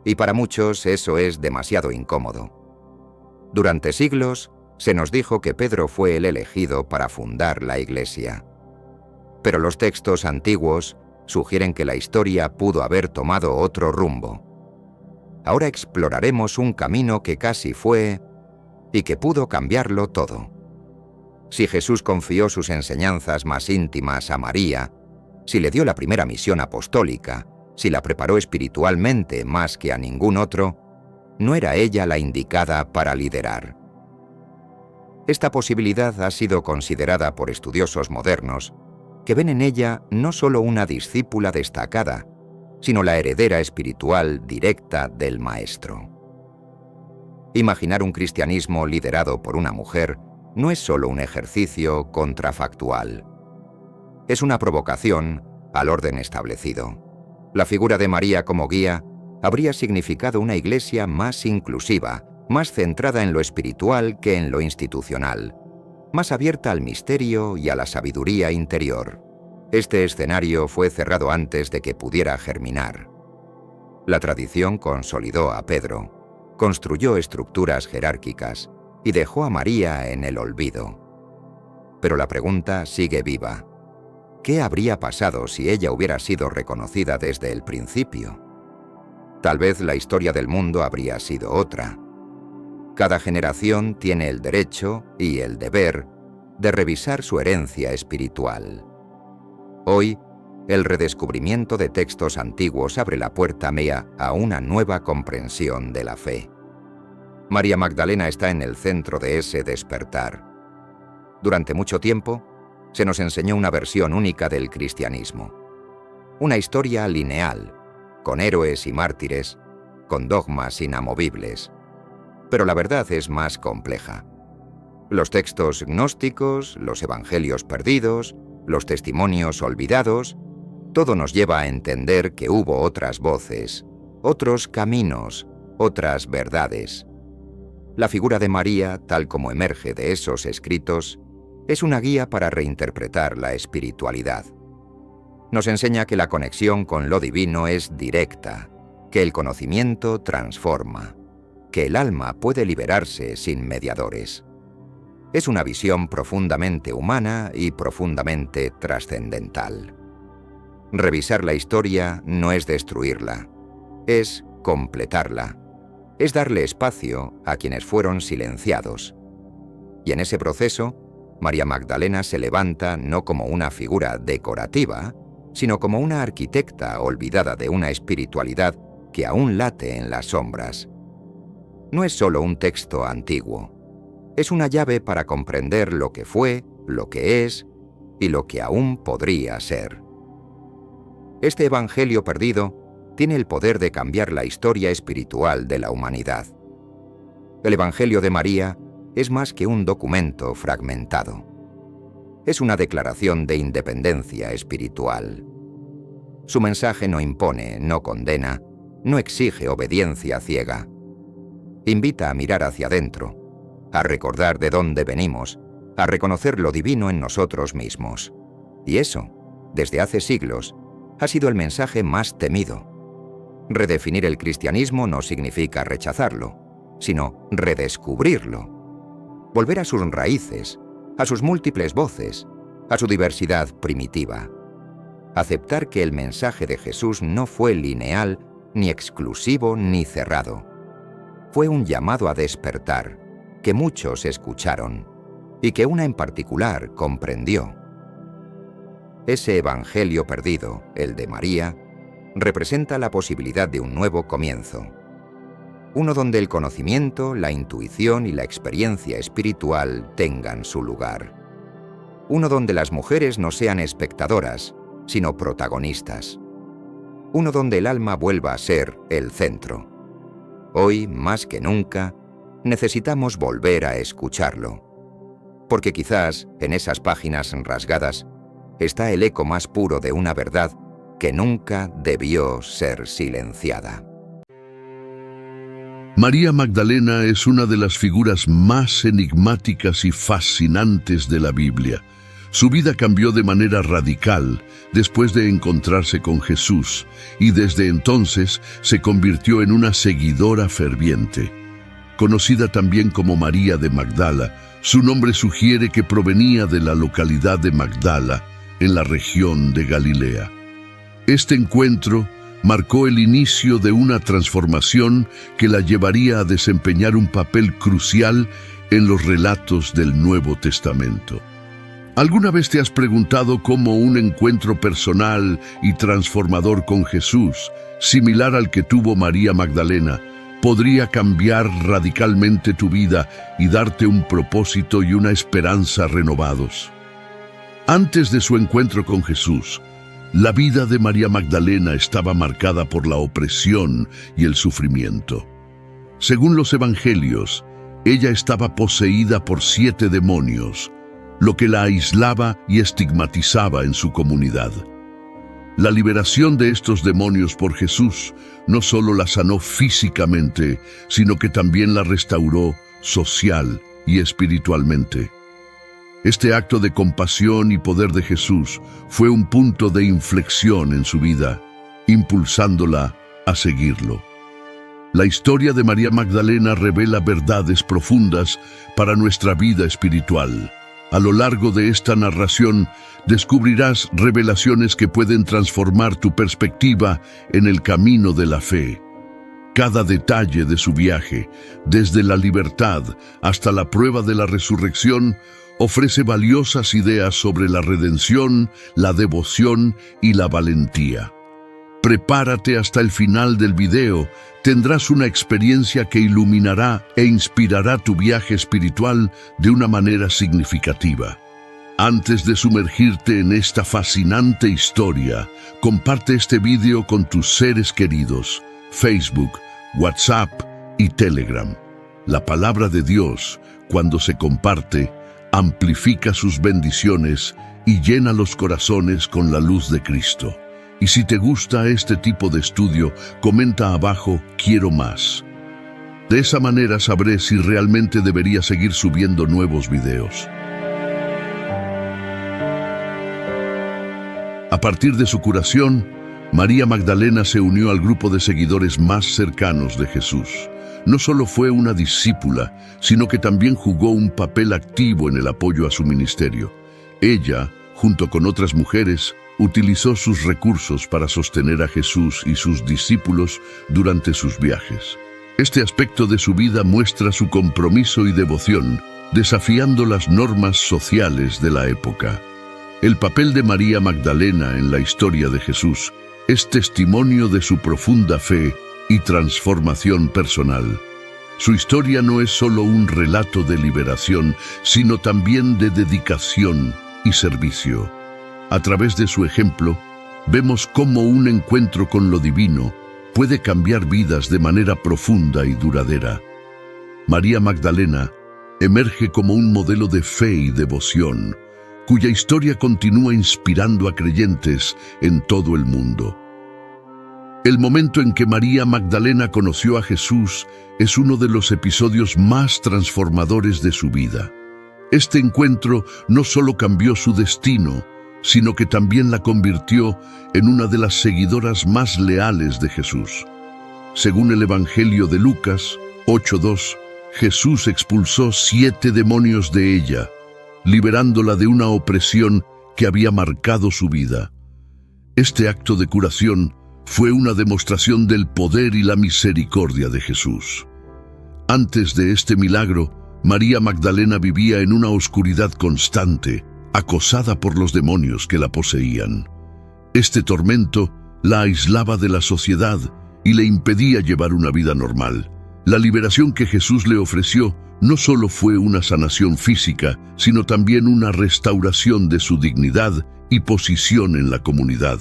Y para muchos eso es demasiado incómodo. Durante siglos se nos dijo que Pedro fue el elegido para fundar la Iglesia. Pero los textos antiguos sugieren que la historia pudo haber tomado otro rumbo. Ahora exploraremos un camino que casi fue y que pudo cambiarlo todo. Si Jesús confió sus enseñanzas más íntimas a María, si le dio la primera misión apostólica, si la preparó espiritualmente más que a ningún otro, no era ella la indicada para liderar. Esta posibilidad ha sido considerada por estudiosos modernos, que ven en ella no solo una discípula destacada, sino la heredera espiritual directa del Maestro. Imaginar un cristianismo liderado por una mujer no es solo un ejercicio contrafactual. Es una provocación al orden establecido. La figura de María como guía habría significado una iglesia más inclusiva, más centrada en lo espiritual que en lo institucional, más abierta al misterio y a la sabiduría interior. Este escenario fue cerrado antes de que pudiera germinar. La tradición consolidó a Pedro, construyó estructuras jerárquicas y dejó a María en el olvido. Pero la pregunta sigue viva. ¿Qué habría pasado si ella hubiera sido reconocida desde el principio? Tal vez la historia del mundo habría sido otra. Cada generación tiene el derecho y el deber de revisar su herencia espiritual. Hoy, el redescubrimiento de textos antiguos abre la puerta a una nueva comprensión de la fe. María Magdalena está en el centro de ese despertar. Durante mucho tiempo, se nos enseñó una versión única del cristianismo. Una historia lineal, con héroes y mártires, con dogmas inamovibles. Pero la verdad es más compleja. Los textos gnósticos, los evangelios perdidos, los testimonios olvidados, todo nos lleva a entender que hubo otras voces, otros caminos, otras verdades. La figura de María, tal como emerge de esos escritos, es una guía para reinterpretar la espiritualidad. Nos enseña que la conexión con lo divino es directa, que el conocimiento transforma, que el alma puede liberarse sin mediadores. Es una visión profundamente humana y profundamente trascendental. Revisar la historia no es destruirla, es completarla, es darle espacio a quienes fueron silenciados. Y en ese proceso, María Magdalena se levanta no como una figura decorativa, sino como una arquitecta olvidada de una espiritualidad que aún late en las sombras. No es solo un texto antiguo, es una llave para comprender lo que fue, lo que es y lo que aún podría ser. Este Evangelio perdido tiene el poder de cambiar la historia espiritual de la humanidad. El Evangelio de María es más que un documento fragmentado. Es una declaración de independencia espiritual. Su mensaje no impone, no condena, no exige obediencia ciega. Invita a mirar hacia adentro, a recordar de dónde venimos, a reconocer lo divino en nosotros mismos. Y eso, desde hace siglos, ha sido el mensaje más temido. Redefinir el cristianismo no significa rechazarlo, sino redescubrirlo. Volver a sus raíces, a sus múltiples voces, a su diversidad primitiva. Aceptar que el mensaje de Jesús no fue lineal, ni exclusivo, ni cerrado. Fue un llamado a despertar, que muchos escucharon, y que una en particular comprendió. Ese Evangelio perdido, el de María, representa la posibilidad de un nuevo comienzo. Uno donde el conocimiento, la intuición y la experiencia espiritual tengan su lugar. Uno donde las mujeres no sean espectadoras, sino protagonistas. Uno donde el alma vuelva a ser el centro. Hoy, más que nunca, necesitamos volver a escucharlo. Porque quizás, en esas páginas rasgadas, está el eco más puro de una verdad que nunca debió ser silenciada. María Magdalena es una de las figuras más enigmáticas y fascinantes de la Biblia. Su vida cambió de manera radical después de encontrarse con Jesús y desde entonces se convirtió en una seguidora ferviente. Conocida también como María de Magdala, su nombre sugiere que provenía de la localidad de Magdala, en la región de Galilea. Este encuentro marcó el inicio de una transformación que la llevaría a desempeñar un papel crucial en los relatos del Nuevo Testamento. ¿Alguna vez te has preguntado cómo un encuentro personal y transformador con Jesús, similar al que tuvo María Magdalena, podría cambiar radicalmente tu vida y darte un propósito y una esperanza renovados? Antes de su encuentro con Jesús, la vida de María Magdalena estaba marcada por la opresión y el sufrimiento. Según los evangelios, ella estaba poseída por 7 demonios, lo que la aislaba y estigmatizaba en su comunidad. La liberación de estos demonios por Jesús no solo la sanó físicamente, sino que también la restauró social y espiritualmente. Este acto de compasión y poder de Jesús fue un punto de inflexión en su vida, impulsándola a seguirlo. La historia de María Magdalena revela verdades profundas para nuestra vida espiritual. A lo largo de esta narración, descubrirás revelaciones que pueden transformar tu perspectiva en el camino de la fe. Cada detalle de su viaje, desde la libertad hasta la prueba de la resurrección, ofrece valiosas ideas sobre la redención, la devoción y la valentía. Prepárate hasta el final del video, tendrás una experiencia que iluminará e inspirará tu viaje espiritual de una manera significativa. Antes de sumergirte en esta fascinante historia, comparte este video con tus seres queridos, Facebook, WhatsApp y Telegram. La palabra de Dios, cuando se comparte, amplifica sus bendiciones y llena los corazones con la luz de Cristo. Y si te gusta este tipo de estudio, comenta abajo "Quiero más". De esa manera sabré si realmente debería seguir subiendo nuevos videos. A partir de su curación, María Magdalena se unió al grupo de seguidores más cercanos de Jesús. no solo fue una discípula, sino que también jugó un papel activo en el apoyo a su ministerio. Ella, junto con otras mujeres, utilizó sus recursos para sostener a Jesús y sus discípulos durante sus viajes. Este aspecto de su vida muestra su compromiso y devoción, desafiando las normas sociales de la época. El papel de María Magdalena en la historia de Jesús es testimonio de su profunda fe y transformación personal. Su historia no es solo un relato de liberación, sino también de dedicación y servicio. A través de su ejemplo, vemos cómo un encuentro con lo divino puede cambiar vidas de manera profunda y duradera. María Magdalena emerge como un modelo de fe y devoción, cuya historia continúa inspirando a creyentes en todo el mundo. El momento en que María Magdalena conoció a Jesús es uno de los episodios más transformadores de su vida. Este encuentro no solo cambió su destino, sino que también la convirtió en una de las seguidoras más leales de Jesús. Según el Evangelio de Lucas 8:2, Jesús expulsó 7 demonios de ella, liberándola de una opresión que había marcado su vida. Este acto de curación fue una demostración del poder y la misericordia de Jesús. Antes de este milagro, María Magdalena vivía en una oscuridad constante, acosada por los demonios que la poseían. Este tormento la aislaba de la sociedad y le impedía llevar una vida normal. La liberación que Jesús le ofreció no solo fue una sanación física, sino también una restauración de su dignidad y posición en la comunidad.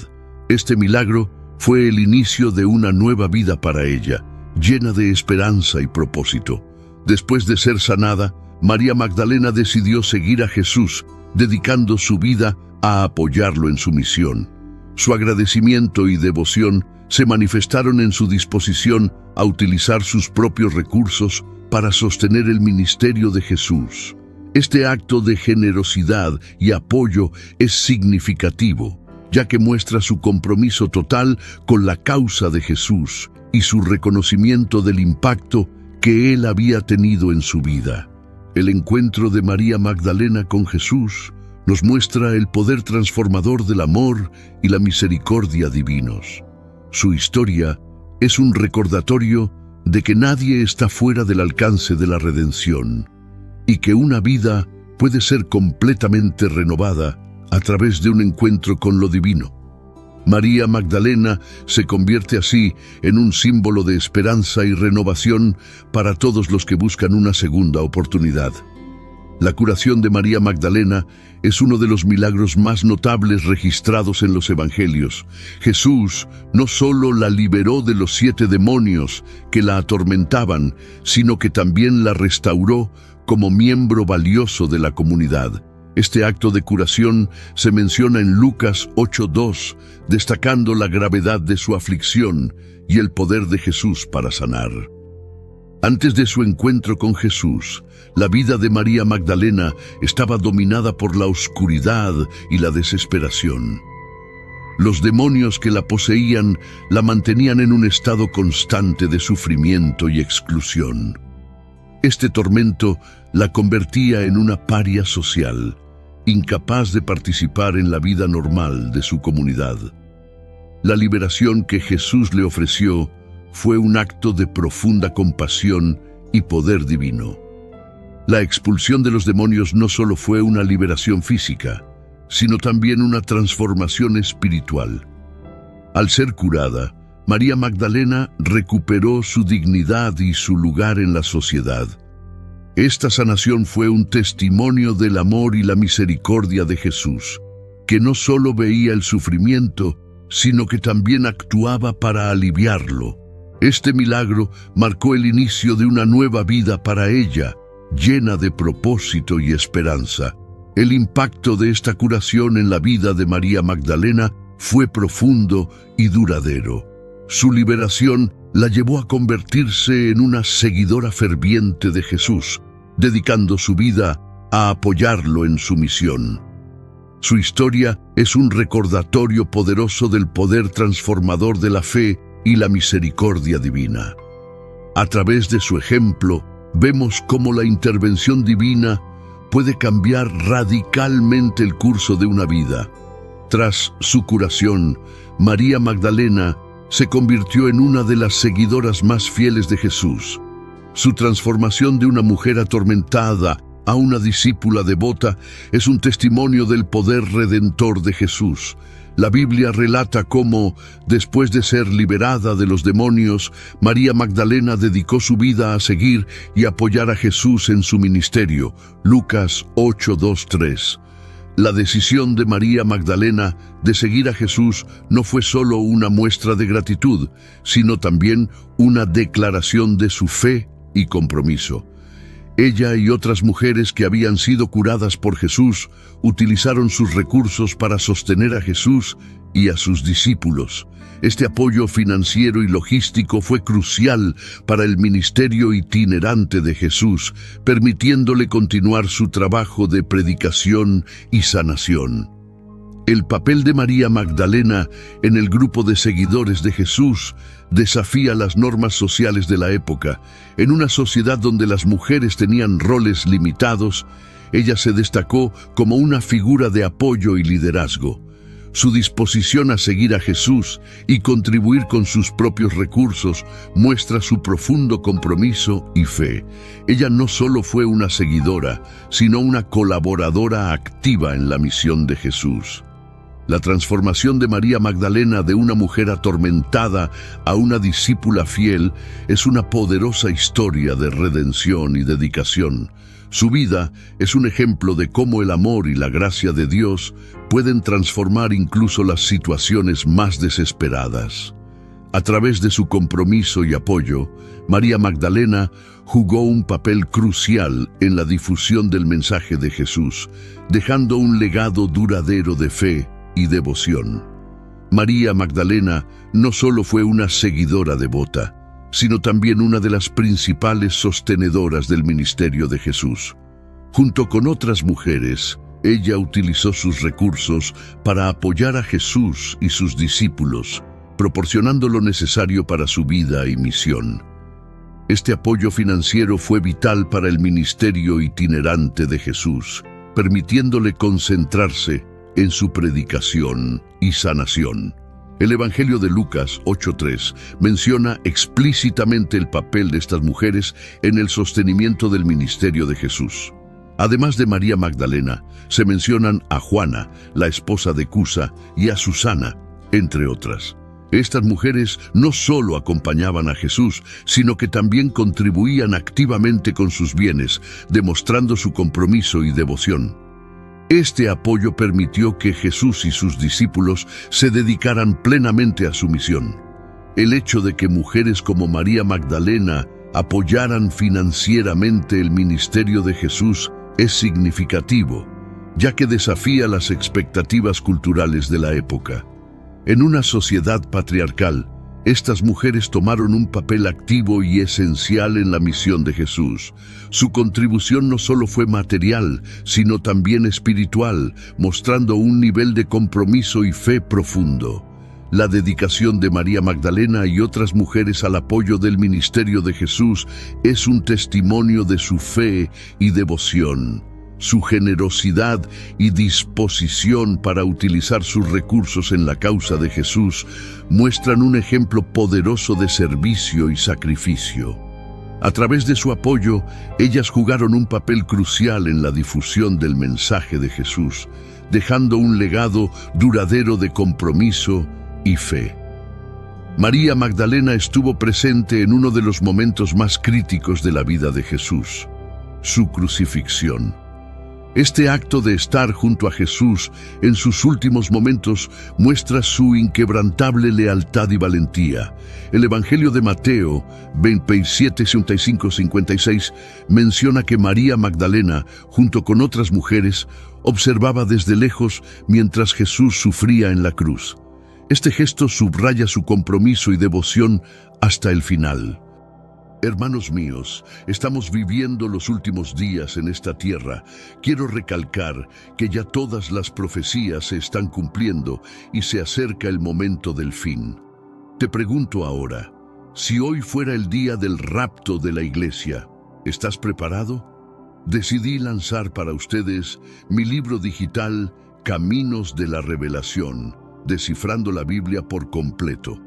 Este milagro fue el inicio de una nueva vida para ella, llena de esperanza y propósito. Después de ser sanada, María Magdalena decidió seguir a Jesús, dedicando su vida a apoyarlo en su misión. Su agradecimiento y devoción se manifestaron en su disposición a utilizar sus propios recursos para sostener el ministerio de Jesús. Este acto de generosidad y apoyo es significativo, ya que muestra su compromiso total con la causa de Jesús y su reconocimiento del impacto que él había tenido en su vida. El encuentro de María Magdalena con Jesús nos muestra el poder transformador del amor y la misericordia divinos. Su historia es un recordatorio de que nadie está fuera del alcance de la redención y que una vida puede ser completamente renovada a través de un encuentro con lo divino. María Magdalena se convierte así en un símbolo de esperanza y renovación para todos los que buscan una segunda oportunidad. La curación de María Magdalena es uno de los milagros más notables registrados en los Evangelios. Jesús no solo la liberó de los 7 demonios que la atormentaban, sino que también la restauró como miembro valioso de la comunidad. Este acto de curación se menciona en Lucas 8:2, destacando la gravedad de su aflicción y el poder de Jesús para sanar. Antes de su encuentro con Jesús, la vida de María Magdalena estaba dominada por la oscuridad y la desesperación. Los demonios que la poseían la mantenían en un estado constante de sufrimiento y exclusión. Este tormento la convertía en una paria social, incapaz de participar en la vida normal de su comunidad. La liberación que Jesús le ofreció fue un acto de profunda compasión y poder divino. La expulsión de los demonios no solo fue una liberación física, sino también una transformación espiritual. Al ser curada, María Magdalena recuperó su dignidad y su lugar en la sociedad. Esta sanación fue un testimonio del amor y la misericordia de Jesús, que no solo veía el sufrimiento, sino que también actuaba para aliviarlo. Este milagro marcó el inicio de una nueva vida para ella, llena de propósito y esperanza. El impacto de esta curación en la vida de María Magdalena fue profundo y duradero. Su liberación la llevó a convertirse en una seguidora ferviente de Jesús, dedicando su vida a apoyarlo en su misión. Su historia es un recordatorio poderoso del poder transformador de la fe y la misericordia divina. A través de su ejemplo, vemos cómo la intervención divina puede cambiar radicalmente el curso de una vida. Tras su curación, María Magdalena se convirtió en una de las seguidoras más fieles de Jesús. Su transformación de una mujer atormentada a una discípula devota es un testimonio del poder redentor de Jesús. La Biblia relata cómo, después de ser liberada de los demonios, María Magdalena dedicó su vida a seguir y apoyar a Jesús en su ministerio. Lucas 8:2-3. La decisión de María Magdalena de seguir a Jesús no fue solo una muestra de gratitud, sino también una declaración de su fe y compromiso. Ella y otras mujeres que habían sido curadas por Jesús utilizaron sus recursos para sostener a Jesús y a sus discípulos. Este apoyo financiero y logístico fue crucial para el ministerio itinerante de Jesús, permitiéndole continuar su trabajo de predicación y sanación. El papel de María Magdalena en el grupo de seguidores de Jesús desafía las normas sociales de la época. En una sociedad donde las mujeres tenían roles limitados, ella se destacó como una figura de apoyo y liderazgo. Su disposición a seguir a Jesús y contribuir con sus propios recursos muestra su profundo compromiso y fe. Ella no solo fue una seguidora, sino una colaboradora activa en la misión de Jesús. La transformación de María Magdalena de una mujer atormentada a una discípula fiel es una poderosa historia de redención y dedicación. Su vida es un ejemplo de cómo el amor y la gracia de Dios pueden transformar incluso las situaciones más desesperadas. A través de su compromiso y apoyo, María Magdalena jugó un papel crucial en la difusión del mensaje de Jesús, dejando un legado duradero de fe y devoción. María Magdalena no solo fue una seguidora devota, sino también una de las principales sostenedoras del ministerio de Jesús. Junto con otras mujeres, ella utilizó sus recursos para apoyar a Jesús y sus discípulos, proporcionando lo necesario para su vida y misión. Este apoyo financiero fue vital para el ministerio itinerante de Jesús, permitiéndole concentrarse en su predicación y sanación. El Evangelio de Lucas 8:3 menciona explícitamente el papel de estas mujeres en el sostenimiento del ministerio de Jesús. Además de María Magdalena, se mencionan a Juana, la esposa de Cusa, y a Susana, entre otras. Estas mujeres no solo acompañaban a Jesús, sino que también contribuían activamente con sus bienes, demostrando su compromiso y devoción. Este apoyo permitió que Jesús y sus discípulos se dedicaran plenamente a su misión. El hecho de que mujeres como María Magdalena apoyaran financieramente el ministerio de Jesús es significativo, ya que desafía las expectativas culturales de la época. En una sociedad patriarcal, estas mujeres tomaron un papel activo y esencial en la misión de Jesús. Su contribución no solo fue material, sino también espiritual, mostrando un nivel de compromiso y fe profundo. La dedicación de María Magdalena y otras mujeres al apoyo del ministerio de Jesús es un testimonio de su fe y devoción. Su generosidad y disposición para utilizar sus recursos en la causa de Jesús muestran un ejemplo poderoso de servicio y sacrificio. A través de su apoyo, ellas jugaron un papel crucial en la difusión del mensaje de Jesús, dejando un legado duradero de compromiso y fe. María Magdalena estuvo presente en uno de los momentos más críticos de la vida de Jesús, su crucifixión. Este acto de estar junto a Jesús en sus últimos momentos muestra su inquebrantable lealtad y valentía. El Evangelio de Mateo 27:55-56 menciona que María Magdalena, junto con otras mujeres, observaba desde lejos mientras Jesús sufría en la cruz. Este gesto subraya su compromiso y devoción hasta el final. Hermanos míos, estamos viviendo los últimos días en esta tierra. Quiero recalcar que ya todas las profecías se están cumpliendo y se acerca el momento del fin. Te pregunto ahora, Si hoy fuera el día del rapto de la iglesia, ¿estás preparado? Decidí lanzar para ustedes mi libro digital Caminos de la Revelación, descifrando la Biblia por completo.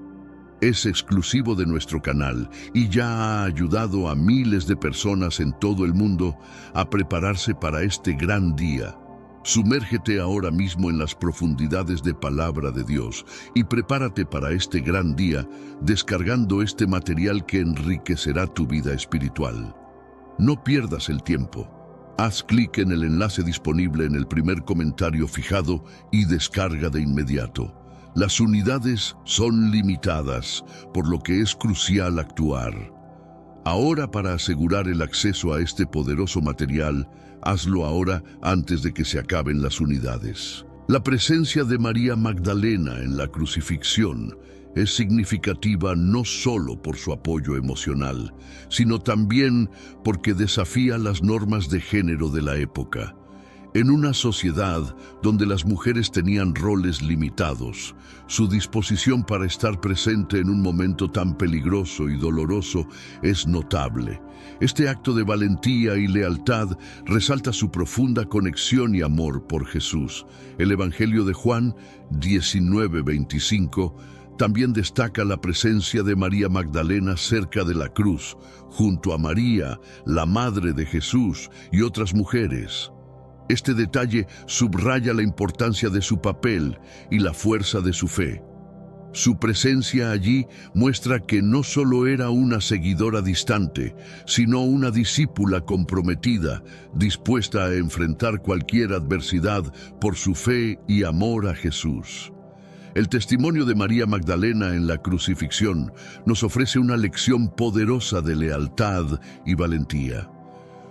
Es exclusivo de nuestro canal y ya ha ayudado a miles de personas en todo el mundo a prepararse para este gran día. Sumérgete ahora mismo en las profundidades de Palabra de Dios y prepárate para este gran día descargando este material que enriquecerá tu vida espiritual. No pierdas el tiempo. Haz clic en el enlace disponible en el primer comentario fijado y descarga de inmediato. Las unidades son limitadas, por lo que es crucial actuar. Ahora, para asegurar el acceso a este poderoso material, hazlo ahora antes de que se acaben las unidades. La presencia de María Magdalena en la crucifixión es significativa no solo por su apoyo emocional, sino también porque desafía las normas de género de la época. En una sociedad donde las mujeres tenían roles limitados, su disposición para estar presente en un momento tan peligroso y doloroso es notable. Este acto de valentía y lealtad resalta su profunda conexión y amor por Jesús. El Evangelio de Juan 19:25 también destaca la presencia de María Magdalena cerca de la cruz, junto a María, la madre de Jesús, y otras mujeres. Este detalle subraya la importancia de su papel y la fuerza de su fe. Su presencia allí muestra que no solo era una seguidora distante, sino una discípula comprometida, dispuesta a enfrentar cualquier adversidad por su fe y amor a Jesús. El testimonio de María Magdalena en la crucifixión nos ofrece una lección poderosa de lealtad y valentía.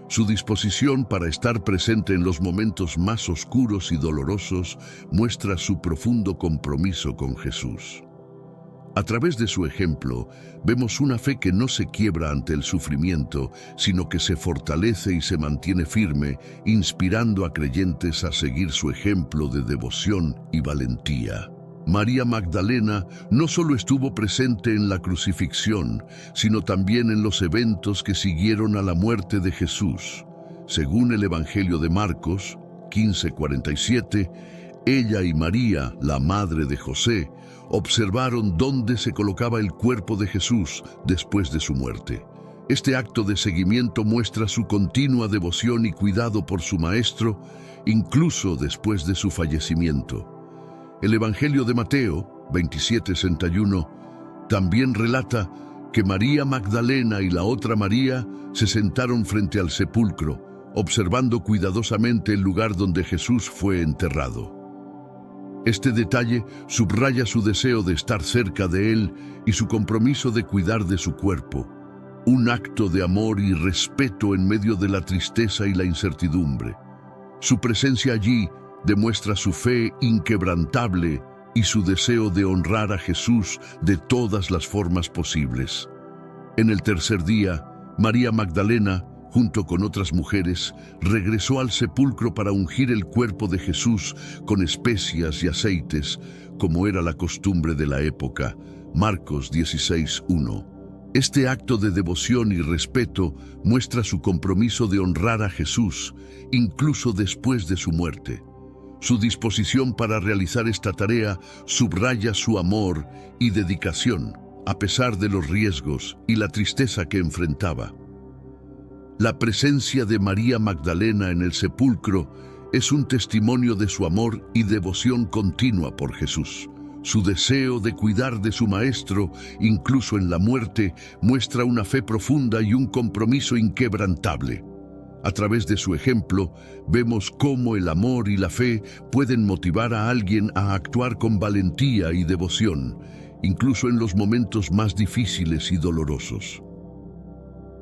Su disposición para estar presente en los momentos más oscuros y dolorosos muestra su profundo compromiso con Jesús. A través de su ejemplo, vemos una fe que no se quiebra ante el sufrimiento, sino que se fortalece y se mantiene firme, inspirando a creyentes a seguir su ejemplo de devoción y valentía. María Magdalena no solo estuvo presente en la crucifixión, sino también en los eventos que siguieron a la muerte de Jesús. Según el Evangelio de Marcos 15:47, ella y María, la madre de José, observaron dónde se colocaba el cuerpo de Jesús después de su muerte. Este acto de seguimiento muestra su continua devoción y cuidado por su maestro, incluso después de su fallecimiento. El Evangelio de Mateo 27:61 también relata que María Magdalena y la otra María se sentaron frente al sepulcro, observando cuidadosamente el lugar donde Jesús fue enterrado. Este detalle subraya su deseo de estar cerca de él y su compromiso de cuidar de su cuerpo, un acto de amor y respeto en medio de la tristeza y la incertidumbre. Su presencia allí demuestra su fe inquebrantable y su deseo de honrar a Jesús de todas las formas posibles. En el tercer día, María Magdalena, junto con otras mujeres, regresó al sepulcro para ungir el cuerpo de Jesús con especias y aceites, como era la costumbre de la época. Marcos 16:1. Este acto de devoción y respeto muestra su compromiso de honrar a Jesús, incluso después de su muerte. Su disposición para realizar esta tarea subraya su amor y dedicación, a pesar de los riesgos y la tristeza que enfrentaba. La presencia de María Magdalena en el sepulcro es un testimonio de su amor y devoción continua por Jesús. Su deseo de cuidar de su maestro, incluso en la muerte, muestra una fe profunda y un compromiso inquebrantable. A través de su ejemplo, vemos cómo el amor y la fe pueden motivar a alguien a actuar con valentía y devoción, incluso en los momentos más difíciles y dolorosos.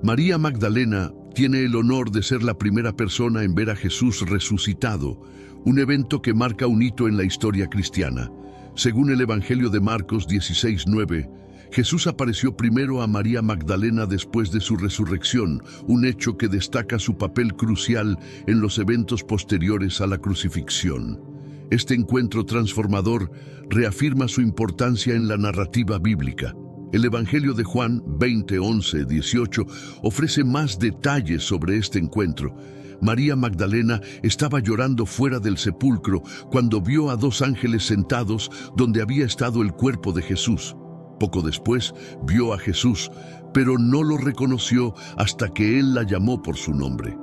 María Magdalena tiene el honor de ser la primera persona en ver a Jesús resucitado, un evento que marca un hito en la historia cristiana. Según el Evangelio de Marcos 16:9, Jesús apareció primero a María Magdalena después de su resurrección, un hecho que destaca su papel crucial en los eventos posteriores a la crucifixión. Este encuentro transformador reafirma su importancia en la narrativa bíblica. El Evangelio de Juan 20, 11, 18 ofrece más detalles sobre este encuentro. María Magdalena estaba llorando fuera del sepulcro cuando vio a 2 ángeles sentados donde había estado el cuerpo de Jesús. Poco después vio a Jesús, pero no lo reconoció hasta que él la llamó por su nombre.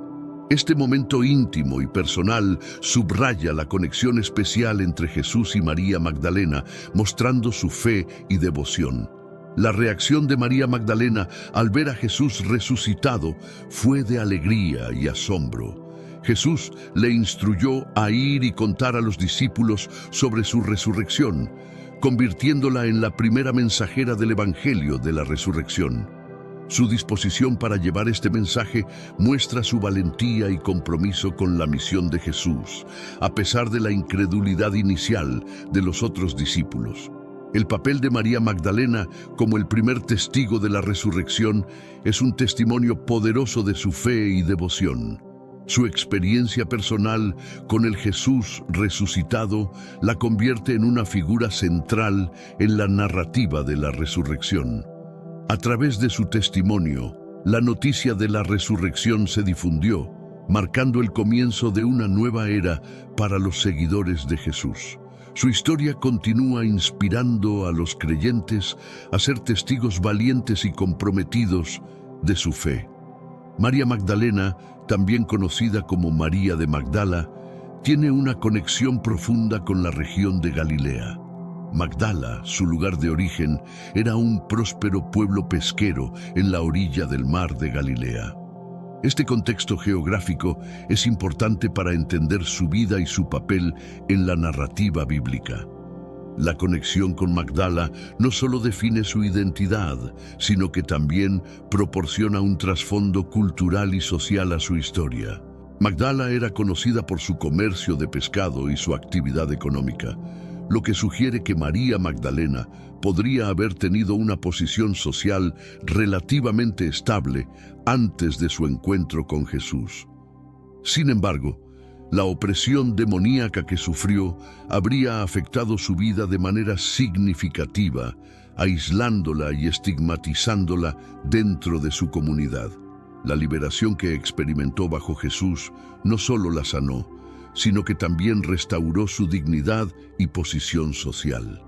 Este momento íntimo y personal subraya la conexión especial entre Jesús y María Magdalena, mostrando su fe y devoción. La reacción de María Magdalena al ver a Jesús resucitado fue de alegría y asombro. Jesús le instruyó a ir y contar a los discípulos sobre su resurrección, convirtiéndola en la primera mensajera del Evangelio de la resurrección. Su disposición para llevar este mensaje muestra su valentía y compromiso con la misión de Jesús, a pesar de la incredulidad inicial de los otros discípulos. El papel de María Magdalena como el primer testigo de la resurrección es un testimonio poderoso de su fe y devoción. Su experiencia personal con el Jesús resucitado la convierte en una figura central en la narrativa de la resurrección. A través de su testimonio, la noticia de la resurrección se difundió, marcando el comienzo de una nueva era para los seguidores de Jesús. Su historia continúa inspirando a los creyentes a ser testigos valientes y comprometidos de su fe. María Magdalena, también conocida como María de Magdala, tiene una conexión profunda con la región de Galilea. Magdala, su lugar de origen, era un próspero pueblo pesquero en la orilla del mar de Galilea. Este contexto geográfico es importante para entender su vida y su papel en la narrativa bíblica. La conexión con Magdala no solo define su identidad, sino que también proporciona un trasfondo cultural y social a su historia. Magdala era conocida por su comercio de pescado y su actividad económica, lo que sugiere que María Magdalena podría haber tenido una posición social relativamente estable antes de su encuentro con Jesús. Sin embargo, la opresión demoníaca que sufrió habría afectado su vida de manera significativa, aislándola y estigmatizándola dentro de su comunidad. La liberación que experimentó bajo Jesús no solo la sanó, sino que también restauró su dignidad y posición social.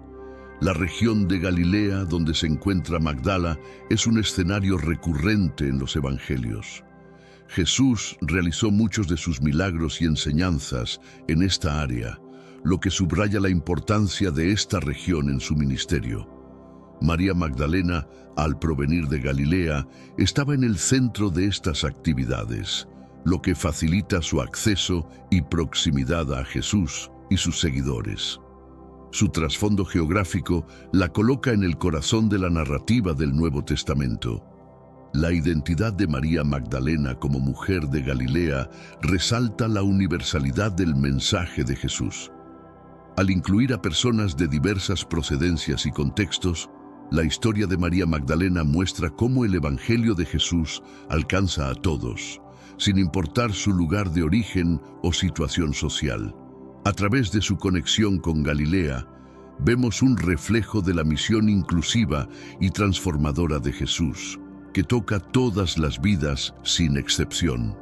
La región de Galilea, donde se encuentra Magdala, es un escenario recurrente en los evangelios. Jesús realizó muchos de sus milagros y enseñanzas en esta área, lo que subraya la importancia de esta región en su ministerio. María Magdalena, al provenir de Galilea, estaba en el centro de estas actividades, lo que facilita su acceso y proximidad a Jesús y sus seguidores. Su trasfondo geográfico la coloca en el corazón de la narrativa del Nuevo Testamento. La identidad de María Magdalena como mujer de Galilea resalta la universalidad del mensaje de Jesús. Al incluir a personas de diversas procedencias y contextos, la historia de María Magdalena muestra cómo el Evangelio de Jesús alcanza a todos, sin importar su lugar de origen o situación social. A través de su conexión con Galilea, vemos un reflejo de la misión inclusiva y transformadora de Jesús, que toca todas las vidas sin excepción.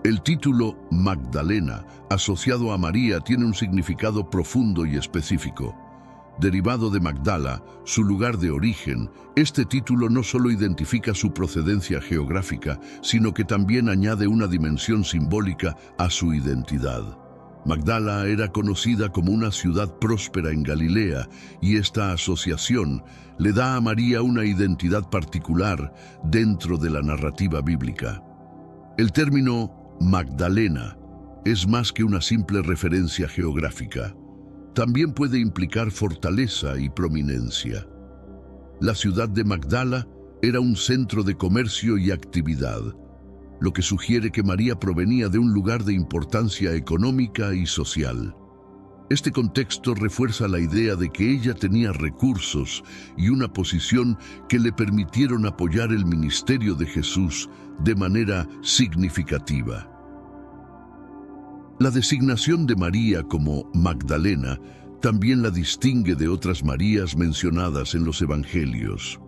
El título Magdalena, asociado a María, tiene un significado profundo y específico. Derivado de Magdala, su lugar de origen, este título no solo identifica su procedencia geográfica, sino que también añade una dimensión simbólica a su identidad. Magdala era conocida como una ciudad próspera en Galilea, y esta asociación le da a María una identidad particular dentro de la narrativa bíblica. El término Magdalena es más que una simple referencia geográfica. También puede implicar fortaleza y prominencia. La ciudad de Magdala era un centro de comercio y actividad, lo que sugiere que María provenía de un lugar de importancia económica y social. Este contexto refuerza la idea de que ella tenía recursos y una posición que le permitieron apoyar el ministerio de Jesús de manera significativa. La designación de María como Magdalena también la distingue de otras Marías mencionadas en los evangelios.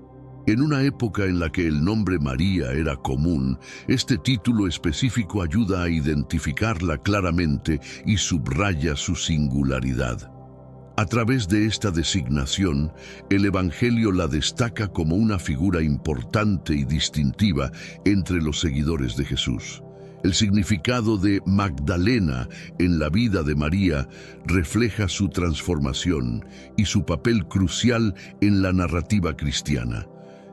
En una época en la que el nombre María era común, este título específico ayuda a identificarla claramente y subraya su singularidad. A través de esta designación, el Evangelio la destaca como una figura importante y distintiva entre los seguidores de Jesús. El significado de Magdalena en la vida de María refleja su transformación y su papel crucial en la narrativa cristiana.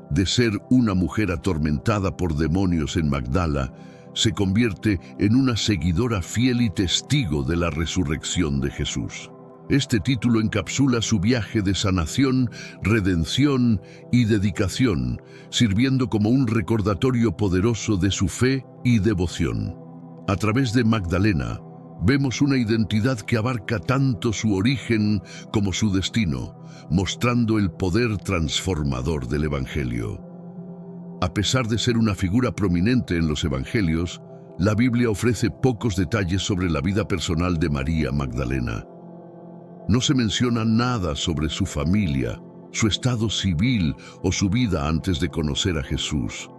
De ser una mujer atormentada por demonios en Magdala, se convierte en una seguidora fiel y testigo de la resurrección de Jesús. Este título encapsula su viaje de sanación, redención y dedicación, sirviendo como un recordatorio poderoso de su fe y devoción. A través de Magdalena, vemos una identidad que abarca tanto su origen como su destino, mostrando el poder transformador del Evangelio. A pesar de ser una figura prominente en los Evangelios, la Biblia ofrece pocos detalles sobre la vida personal de María Magdalena. No se menciona nada sobre su familia, su estado civil o su vida antes de conocer a Jesús.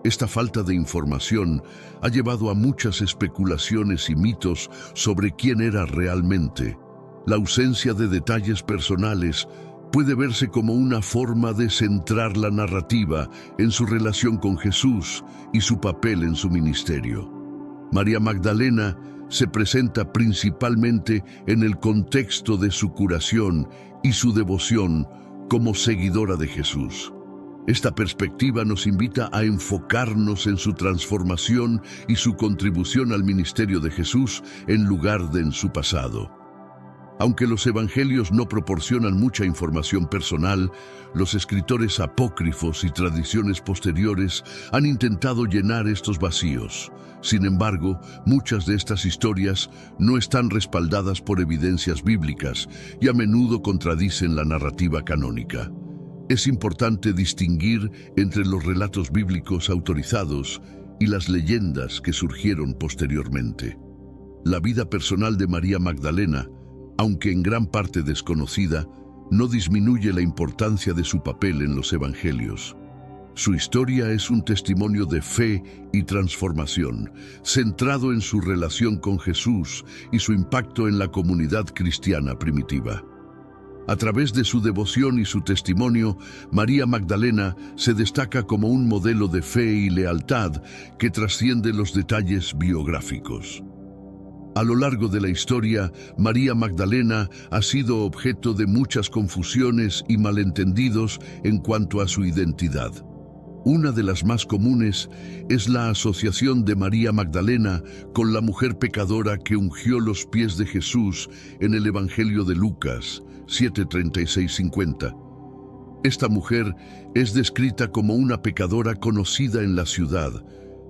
Esta falta de información ha llevado a muchas especulaciones y mitos sobre quién era realmente. La ausencia de detalles personales puede verse como una forma de centrar la narrativa en su relación con Jesús y su papel en su ministerio. María Magdalena se presenta principalmente en el contexto de su curación y su devoción como seguidora de Jesús. Esta perspectiva nos invita a enfocarnos en su transformación y su contribución al ministerio de Jesús en lugar de en su pasado. Aunque los evangelios no proporcionan mucha información personal, los escritores apócrifos y tradiciones posteriores han intentado llenar estos vacíos. Sin embargo, muchas de estas historias no están respaldadas por evidencias bíblicas y a menudo contradicen la narrativa canónica. Es importante distinguir entre los relatos bíblicos autorizados y las leyendas que surgieron posteriormente. La vida personal de María Magdalena, aunque en gran parte desconocida, no disminuye la importancia de su papel en los evangelios. Su historia es un testimonio de fe y transformación, centrado en su relación con Jesús y su impacto en la comunidad cristiana primitiva. A través de su devoción y su testimonio, María Magdalena se destaca como un modelo de fe y lealtad que trasciende los detalles biográficos. A lo largo de la historia, María Magdalena ha sido objeto de muchas confusiones y malentendidos en cuanto a su identidad. Una de las más comunes es la asociación de María Magdalena con la mujer pecadora que ungió los pies de Jesús en el Evangelio de Lucas 7:36-50. Esta mujer es descrita como una pecadora conocida en la ciudad,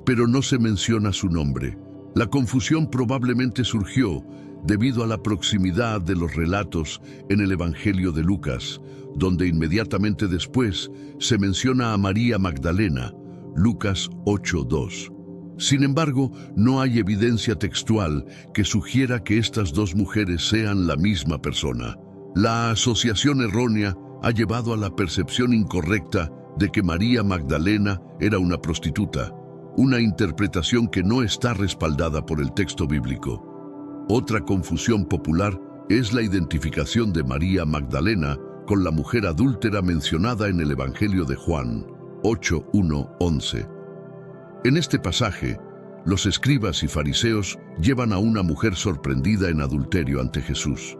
pero no se menciona su nombre. La confusión probablemente surgió debido a la proximidad de los relatos en el Evangelio de Lucas, donde inmediatamente después se menciona a María Magdalena, Lucas 8:2. Sin embargo, no hay evidencia textual que sugiera que estas dos mujeres sean la misma persona. La asociación errónea ha llevado a la percepción incorrecta de que María Magdalena era una prostituta, una interpretación que no está respaldada por el texto bíblico. Otra confusión popular es la identificación de María Magdalena con la mujer adúltera mencionada en el Evangelio de Juan 8:1-11. En este pasaje, los escribas y fariseos llevan a una mujer sorprendida en adulterio ante Jesús.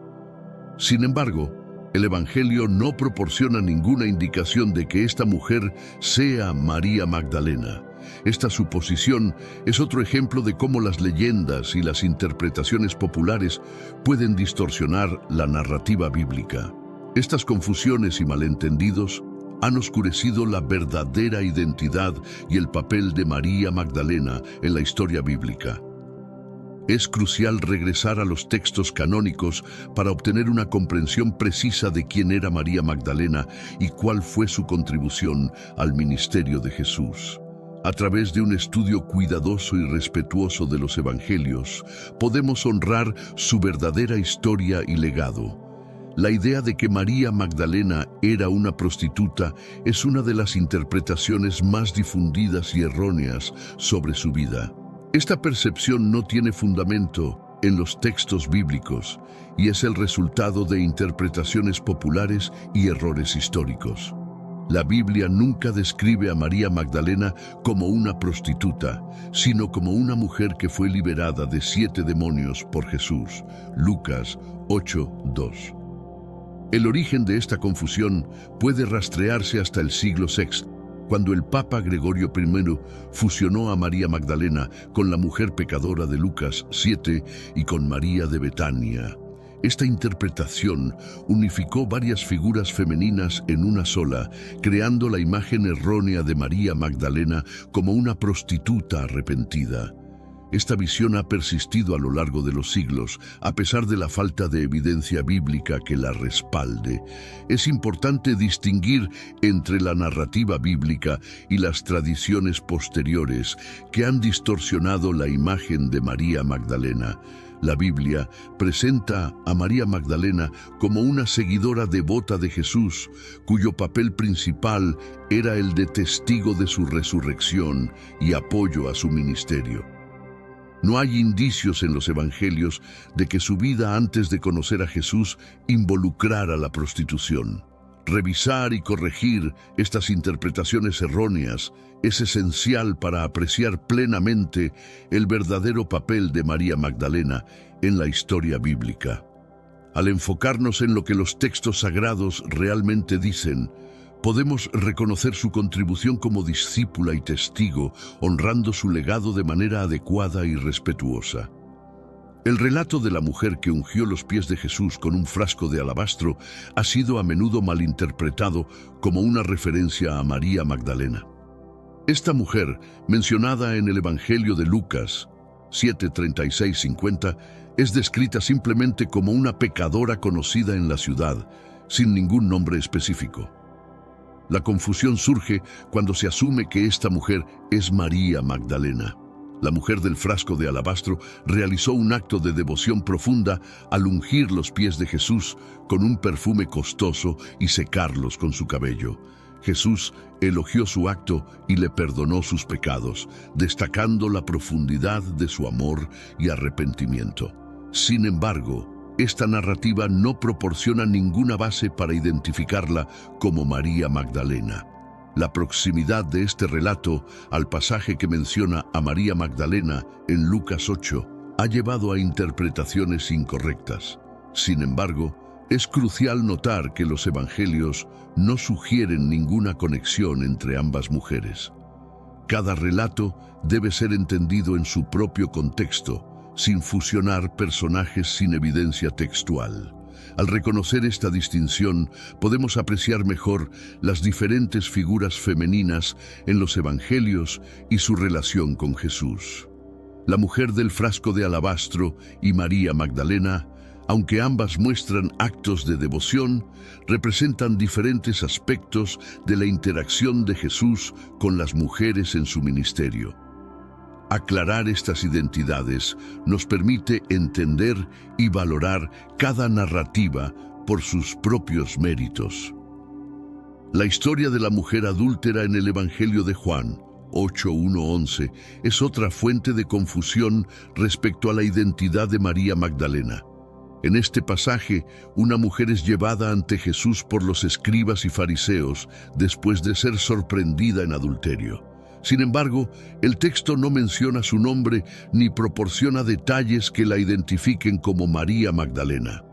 Sin embargo, el Evangelio no proporciona ninguna indicación de que esta mujer sea María Magdalena. Esta suposición es otro ejemplo de cómo las leyendas y las interpretaciones populares pueden distorsionar la narrativa bíblica. Estas confusiones y malentendidos han oscurecido la verdadera identidad y el papel de María Magdalena en la historia bíblica. Es crucial regresar a los textos canónicos para obtener una comprensión precisa de quién era María Magdalena y cuál fue su contribución al ministerio de Jesús. A través de un estudio cuidadoso y respetuoso de los evangelios, podemos honrar su verdadera historia y legado. La idea de que María Magdalena era una prostituta es una de las interpretaciones más difundidas y erróneas sobre su vida. Esta percepción no tiene fundamento en los textos bíblicos y es el resultado de interpretaciones populares y errores históricos. La Biblia nunca describe a María Magdalena como una prostituta, sino como una mujer que fue liberada de 7 demonios por Jesús. Lucas 8:2. El origen de esta confusión puede rastrearse hasta el siglo VI, cuando el Papa Gregorio I fusionó a María Magdalena con la mujer pecadora de Lucas 7 y con María de Betania. Esta interpretación unificó varias figuras femeninas en una sola, creando la imagen errónea de María Magdalena como una prostituta arrepentida. Esta visión ha persistido a lo largo de los siglos, a pesar de la falta de evidencia bíblica que la respalde. Es importante distinguir entre la narrativa bíblica y las tradiciones posteriores que han distorsionado la imagen de María Magdalena. La Biblia presenta a María Magdalena como una seguidora devota de Jesús, cuyo papel principal era el de testigo de su resurrección y apoyo a su ministerio. No hay indicios en los evangelios de que su vida antes de conocer a Jesús involucrara la prostitución. Revisar y corregir estas interpretaciones erróneas es esencial para apreciar plenamente el verdadero papel de María Magdalena en la historia bíblica. Al enfocarnos en lo que los textos sagrados realmente dicen, podemos reconocer su contribución como discípula y testigo, honrando su legado de manera adecuada y respetuosa. El relato de la mujer que ungió los pies de Jesús con un frasco de alabastro ha sido a menudo malinterpretado como una referencia a María Magdalena. Esta mujer, mencionada en el Evangelio de Lucas 7:36-50, es descrita simplemente como una pecadora conocida en la ciudad, sin ningún nombre específico. La confusión surge cuando se asume que esta mujer es María Magdalena. La mujer del frasco de alabastro realizó un acto de devoción profunda al ungir los pies de Jesús con un perfume costoso y secarlos con su cabello. Jesús elogió su acto y le perdonó sus pecados, destacando la profundidad de su amor y arrepentimiento. Sin embargo, esta narrativa no proporciona ninguna base para identificarla como María Magdalena. La proximidad de este relato al pasaje que menciona a María Magdalena en Lucas 8 ha llevado a interpretaciones incorrectas. Sin embargo, es crucial notar que los evangelios no sugieren ninguna conexión entre ambas mujeres. Cada relato debe ser entendido en su propio contexto, sin fusionar personajes sin evidencia textual. Al reconocer esta distinción, podemos apreciar mejor las diferentes figuras femeninas en los evangelios y su relación con Jesús. La mujer del frasco de alabastro y María Magdalena, aunque ambas muestran actos de devoción, representan diferentes aspectos de la interacción de Jesús con las mujeres en su ministerio. Aclarar estas identidades nos permite entender y valorar cada narrativa por sus propios méritos. La historia de la mujer adúltera en el Evangelio de Juan 8:1-11 es otra fuente de confusión respecto a la identidad de María Magdalena. En este pasaje, una mujer es llevada ante Jesús por los escribas y fariseos después de ser sorprendida en adulterio. Sin embargo, el texto no menciona su nombre ni proporciona detalles que la identifiquen como María Magdalena.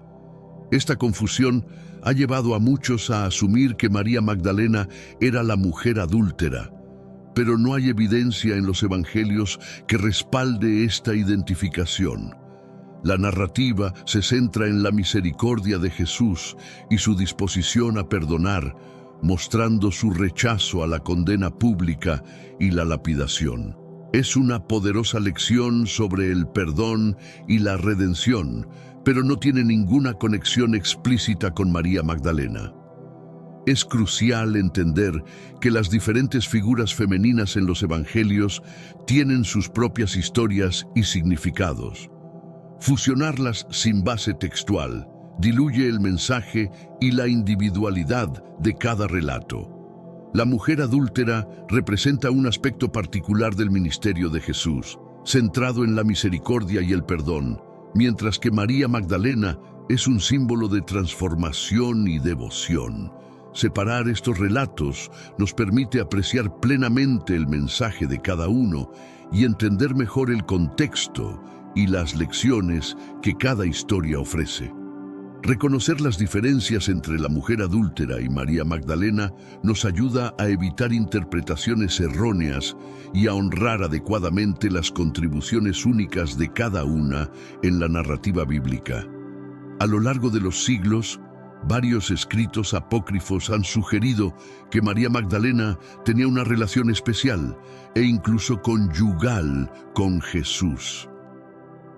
Esta confusión ha llevado a muchos a asumir que María Magdalena era la mujer adúltera, pero no hay evidencia en los evangelios que respalde esta identificación. La narrativa se centra en la misericordia de Jesús y su disposición a perdonar, mostrando su rechazo a la condena pública y la lapidación. Es una poderosa lección sobre el perdón y la redención, pero no tiene ninguna conexión explícita con María Magdalena. Es crucial entender que las diferentes figuras femeninas en los evangelios tienen sus propias historias y significados. Fusionarlas sin base textual diluye el mensaje y la individualidad de cada relato. La mujer adúltera representa un aspecto particular del ministerio de Jesús, centrado en la misericordia y el perdón, mientras que María Magdalena es un símbolo de transformación y devoción. Separar estos relatos nos permite apreciar plenamente el mensaje de cada uno y entender mejor el contexto y las lecciones que cada historia ofrece. Reconocer las diferencias entre la mujer adúltera y María Magdalena nos ayuda a evitar interpretaciones erróneas y a honrar adecuadamente las contribuciones únicas de cada una en la narrativa bíblica. A lo largo de los siglos, varios escritos apócrifos han sugerido que María Magdalena tenía una relación especial e incluso conyugal con Jesús.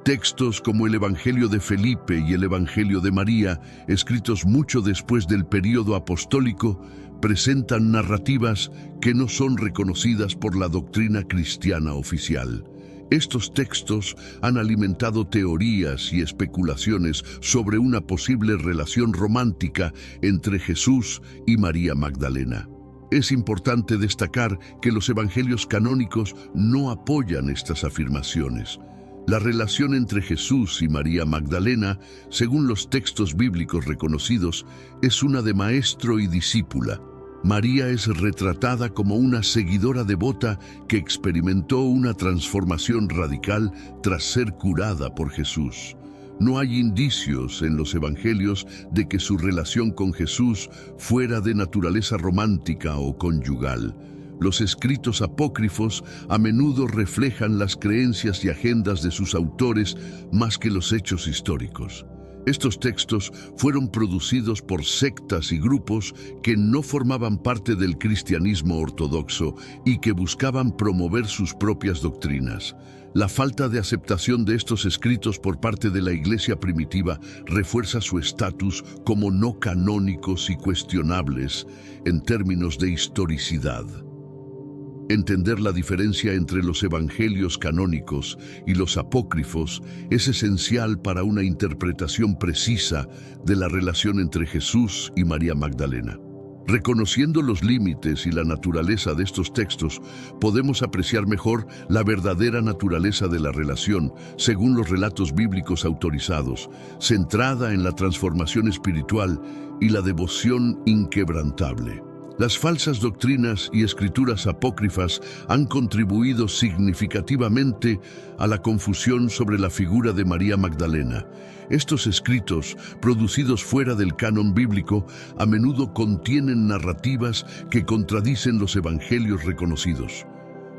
Textos como el Evangelio de Felipe y el Evangelio de María, escritos mucho después del período apostólico, presentan narrativas que no son reconocidas por la doctrina cristiana oficial. Estos textos han alimentado teorías y especulaciones sobre una posible relación romántica entre Jesús y María Magdalena. Es importante destacar que los evangelios canónicos no apoyan estas afirmaciones. La relación entre Jesús y María Magdalena, según los textos bíblicos reconocidos, es una de maestro y discípula. María es retratada como una seguidora devota que experimentó una transformación radical tras ser curada por Jesús. No hay indicios en los evangelios de que su relación con Jesús fuera de naturaleza romántica o conyugal. Los escritos apócrifos a menudo reflejan las creencias y agendas de sus autores más que los hechos históricos. Estos textos fueron producidos por sectas y grupos que no formaban parte del cristianismo ortodoxo y que buscaban promover sus propias doctrinas. La falta de aceptación de estos escritos por parte de la Iglesia primitiva refuerza su estatus como no canónicos y cuestionables en términos de historicidad. Entender la diferencia entre los evangelios canónicos y los apócrifos es esencial para una interpretación precisa de la relación entre Jesús y María Magdalena. Reconociendo los límites y la naturaleza de estos textos, podemos apreciar mejor la verdadera naturaleza de la relación, según los relatos bíblicos autorizados, centrada en la transformación espiritual y la devoción inquebrantable. Las falsas doctrinas y escrituras apócrifas han contribuido significativamente a la confusión sobre la figura de María Magdalena. Estos escritos, producidos fuera del canon bíblico, a menudo contienen narrativas que contradicen los evangelios reconocidos.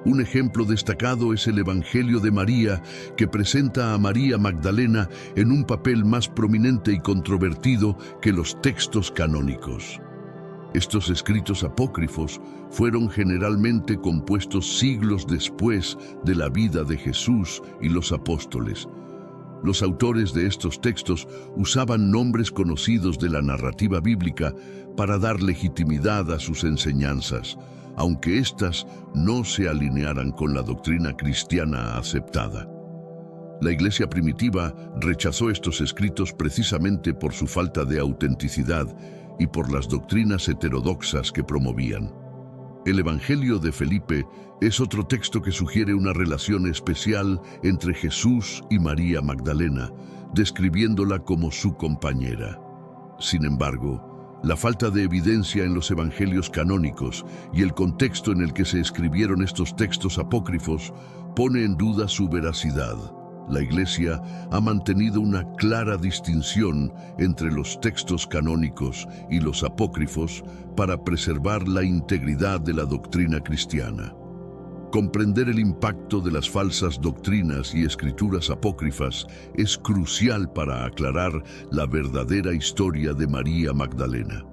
Un ejemplo destacado es el Evangelio de María, que presenta a María Magdalena en un papel más prominente y controvertido que los textos canónicos. Estos escritos apócrifos fueron generalmente compuestos siglos después de la vida de Jesús y los apóstoles. Los autores de estos textos usaban nombres conocidos de la narrativa bíblica para dar legitimidad a sus enseñanzas, aunque éstas no se alinearan con la doctrina cristiana aceptada. La Iglesia primitiva rechazó estos escritos precisamente por su falta de autenticidad y por las doctrinas heterodoxas que promovían. El Evangelio de Felipe es otro texto que sugiere una relación especial entre Jesús y María Magdalena, describiéndola como su compañera. Sin embargo, la falta de evidencia en los evangelios canónicos y el contexto en el que se escribieron estos textos apócrifos pone en duda su veracidad. La Iglesia ha mantenido una clara distinción entre los textos canónicos y los apócrifos para preservar la integridad de la doctrina cristiana. Comprender el impacto de las falsas doctrinas y escrituras apócrifas es crucial para aclarar la verdadera historia de María Magdalena.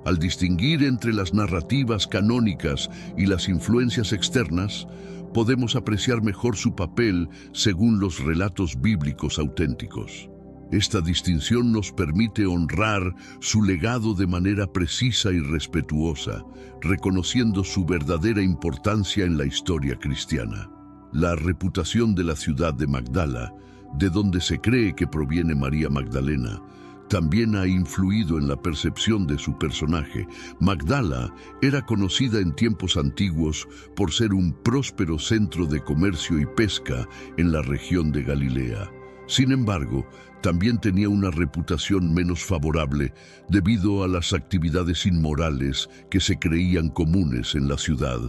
Al distinguir entre las narrativas canónicas y las influencias externas, podemos apreciar mejor su papel según los relatos bíblicos auténticos. Esta distinción nos permite honrar su legado de manera precisa y respetuosa, reconociendo su verdadera importancia en la historia cristiana. La reputación de la ciudad de Magdala, de donde se cree que proviene María Magdalena, también ha influido en la percepción de su personaje. Magdala era conocida en tiempos antiguos por ser un próspero centro de comercio y pesca en la región de Galilea. Sin embargo, también tenía una reputación menos favorable debido a las actividades inmorales que se creían comunes en la ciudad.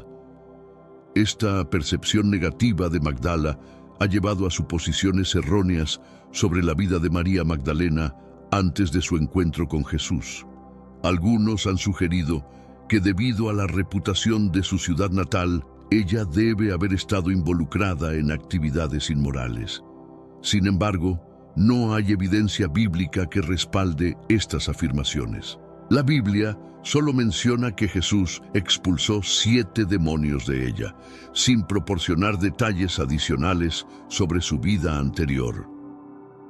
Esta percepción negativa de Magdala ha llevado a suposiciones erróneas sobre la vida de María Magdalena antes de su encuentro con Jesús. Algunos han sugerido que debido a la reputación de su ciudad natal, ella debe haber estado involucrada en actividades inmorales. Sin embargo, no hay evidencia bíblica que respalde estas afirmaciones. La Biblia solo menciona que Jesús expulsó 7 demonios de ella, sin proporcionar detalles adicionales sobre su vida anterior.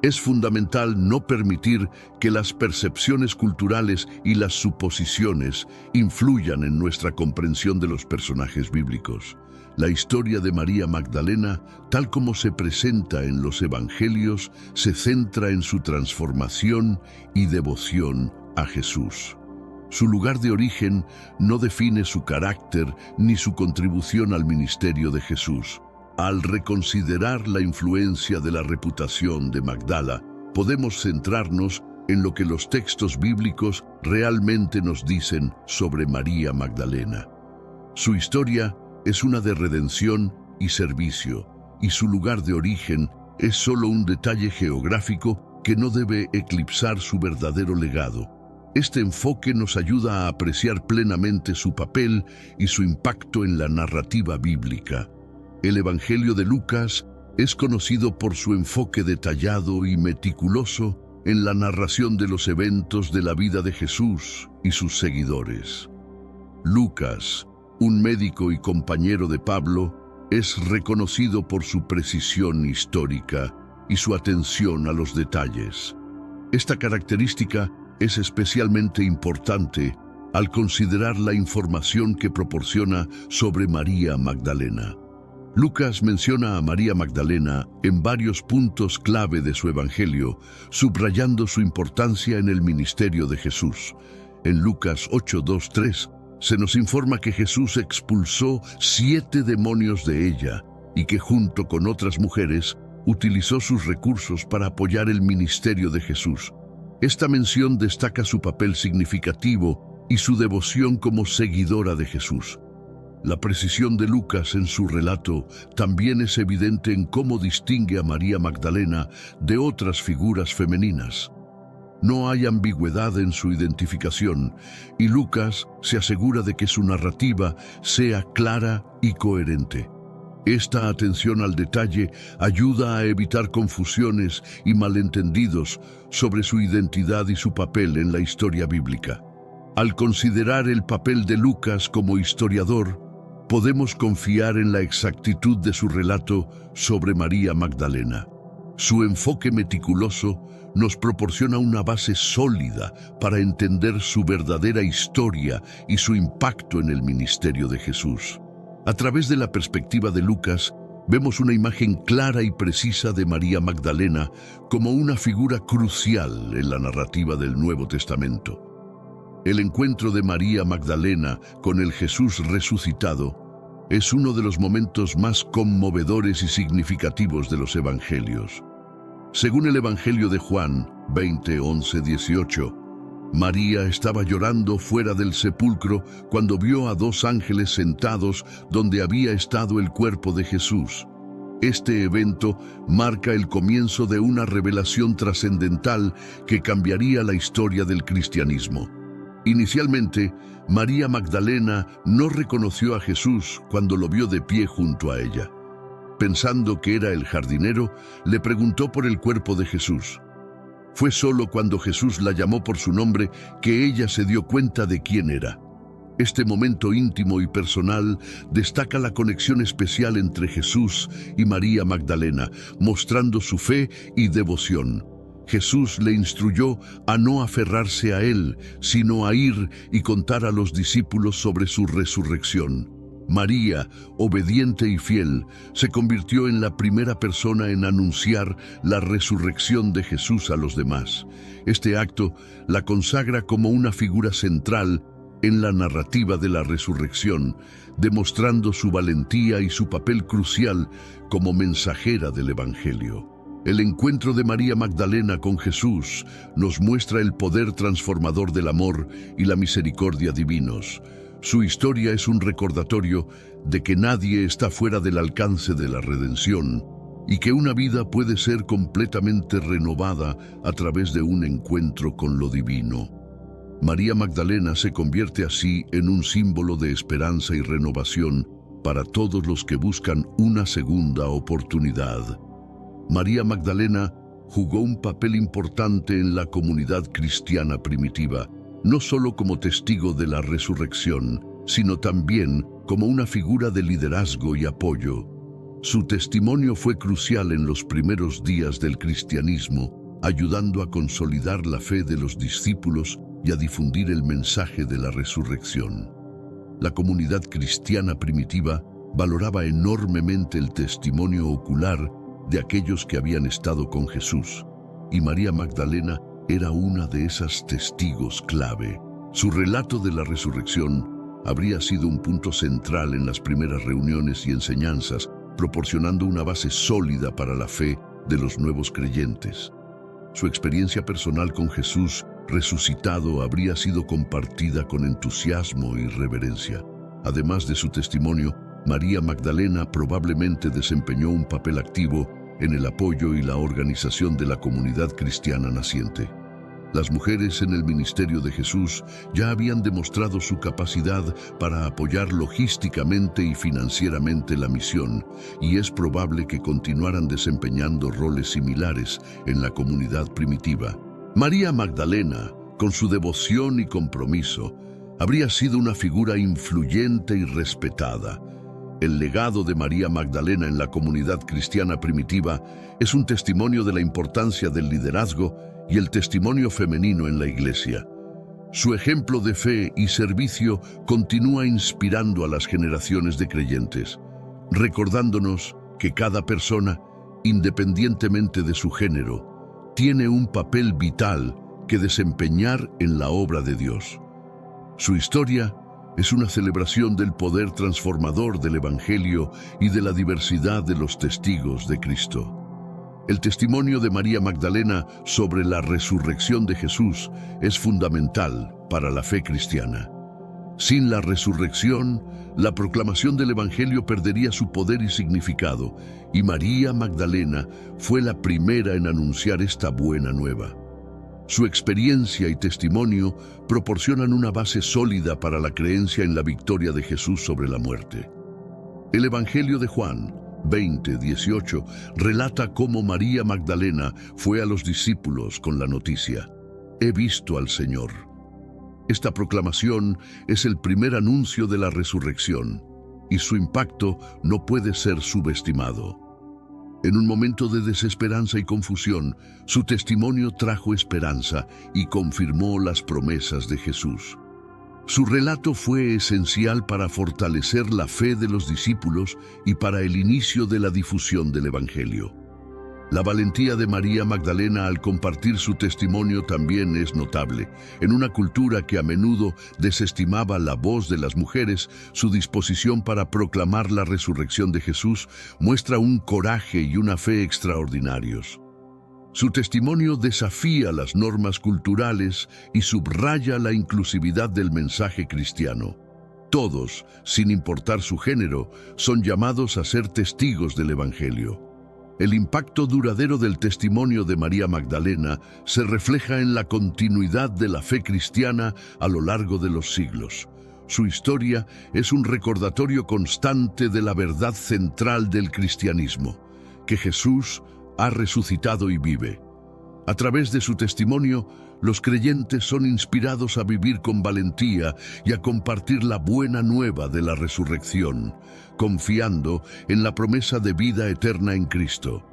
Es fundamental no permitir que las percepciones culturales y las suposiciones influyan en nuestra comprensión de los personajes bíblicos. La historia de María Magdalena, tal como se presenta en los Evangelios, se centra en su transformación y devoción a Jesús. Su lugar de origen no define su carácter ni su contribución al ministerio de Jesús. Al reconsiderar la influencia de la reputación de Magdala, podemos centrarnos en lo que los textos bíblicos realmente nos dicen sobre María Magdalena. Su historia es una de redención y servicio, y su lugar de origen es solo un detalle geográfico que no debe eclipsar su verdadero legado. Este enfoque nos ayuda a apreciar plenamente su papel y su impacto en la narrativa bíblica. El Evangelio de Lucas es conocido por su enfoque detallado y meticuloso en la narración de los eventos de la vida de Jesús y sus seguidores. Lucas, un médico y compañero de Pablo, es reconocido por su precisión histórica y su atención a los detalles. Esta característica es especialmente importante al considerar la información que proporciona sobre María Magdalena. Lucas menciona a María Magdalena en varios puntos clave de su Evangelio, subrayando su importancia en el ministerio de Jesús. En Lucas 8:2-3 se nos informa que Jesús expulsó 7 demonios de ella y que junto con otras mujeres utilizó sus recursos para apoyar el ministerio de Jesús. Esta mención destaca su papel significativo y su devoción como seguidora de Jesús. La precisión de Lucas en su relato también es evidente en cómo distingue a María Magdalena de otras figuras femeninas. No hay ambigüedad en su identificación, y Lucas se asegura de que su narrativa sea clara y coherente. Esta atención al detalle ayuda a evitar confusiones y malentendidos sobre su identidad y su papel en la historia bíblica. Al considerar el papel de Lucas como historiador, podemos confiar en la exactitud de su relato sobre María Magdalena. Su enfoque meticuloso nos proporciona una base sólida para entender su verdadera historia y su impacto en el ministerio de Jesús. A través de la perspectiva de Lucas, vemos una imagen clara y precisa de María Magdalena como una figura crucial en la narrativa del Nuevo Testamento. El encuentro de María Magdalena con el Jesús resucitado es uno de los momentos más conmovedores y significativos de los Evangelios. Según el Evangelio de Juan 20:11-18, María estaba llorando fuera del sepulcro cuando vio a 2 ángeles sentados donde había estado el cuerpo de Jesús. Este evento marca el comienzo de una revelación trascendental que cambiaría la historia del cristianismo. Inicialmente, María Magdalena no reconoció a Jesús cuando lo vio de pie junto a ella. Pensando que era el jardinero, le preguntó por el cuerpo de Jesús. Fue solo cuando Jesús la llamó por su nombre que ella se dio cuenta de quién era. Este momento íntimo y personal destaca la conexión especial entre Jesús y María Magdalena, mostrando su fe y devoción. Jesús le instruyó a no aferrarse a él, sino a ir y contar a los discípulos sobre su resurrección. María, obediente y fiel, se convirtió en la primera persona en anunciar la resurrección de Jesús a los demás. Este acto la consagra como una figura central en la narrativa de la resurrección, demostrando su valentía y su papel crucial como mensajera del Evangelio. El encuentro de María Magdalena con Jesús nos muestra el poder transformador del amor y la misericordia divinos. Su historia es un recordatorio de que nadie está fuera del alcance de la redención y que una vida puede ser completamente renovada a través de un encuentro con lo divino. María Magdalena se convierte así en un símbolo de esperanza y renovación para todos los que buscan una segunda oportunidad. María Magdalena jugó un papel importante en la comunidad cristiana primitiva, no solo como testigo de la resurrección, sino también como una figura de liderazgo y apoyo. Su testimonio fue crucial en los primeros días del cristianismo, ayudando a consolidar la fe de los discípulos y a difundir el mensaje de la resurrección. La comunidad cristiana primitiva valoraba enormemente el testimonio ocular de aquellos que habían estado con Jesús, y María Magdalena era una de esas testigos clave. Su relato de la resurrección habría sido un punto central en las primeras reuniones y enseñanzas, proporcionando una base sólida para la fe de los nuevos creyentes. Su experiencia personal con Jesús resucitado habría sido compartida con entusiasmo y reverencia. Además de su testimonio, María Magdalena probablemente desempeñó un papel activo en el apoyo y la organización de la comunidad cristiana naciente. Las mujeres en el ministerio de Jesús ya habían demostrado su capacidad para apoyar logísticamente y financieramente la misión, y es probable que continuaran desempeñando roles similares en la comunidad primitiva. María Magdalena, con su devoción y compromiso, habría sido una figura influyente y respetada. El legado de María Magdalena en la comunidad cristiana primitiva es un testimonio de la importancia del liderazgo y el testimonio femenino en la Iglesia. Su ejemplo de fe y servicio continúa inspirando a las generaciones de creyentes, recordándonos que cada persona, independientemente de su género, tiene un papel vital que desempeñar en la obra de Dios. Su historia es una celebración del poder transformador del Evangelio y de la diversidad de los testigos de Cristo. El testimonio de María Magdalena sobre la resurrección de Jesús es fundamental para la fe cristiana. Sin la resurrección, la proclamación del Evangelio perdería su poder y significado, y María Magdalena fue la primera en anunciar esta buena nueva. Su experiencia y testimonio proporcionan una base sólida para la creencia en la victoria de Jesús sobre la muerte. El Evangelio de Juan 20:18 relata cómo María Magdalena fue a los discípulos con la noticia: «He visto al Señor». Esta proclamación es el primer anuncio de la resurrección, y su impacto no puede ser subestimado. En un momento de desesperanza y confusión, su testimonio trajo esperanza y confirmó las promesas de Jesús. Su relato fue esencial para fortalecer la fe de los discípulos y para el inicio de la difusión del Evangelio. La valentía de María Magdalena al compartir su testimonio también es notable. En una cultura que a menudo desestimaba la voz de las mujeres, su disposición para proclamar la resurrección de Jesús muestra un coraje y una fe extraordinarios. Su testimonio desafía las normas culturales y subraya la inclusividad del mensaje cristiano. Todos, sin importar su género, son llamados a ser testigos del Evangelio. El impacto duradero del testimonio de María Magdalena se refleja en la continuidad de la fe cristiana a lo largo de los siglos. Su historia es un recordatorio constante de la verdad central del cristianismo, que Jesús ha resucitado y vive. A través de su testimonio, los creyentes son inspirados a vivir con valentía y a compartir la buena nueva de la resurrección, confiando en la promesa de vida eterna en Cristo.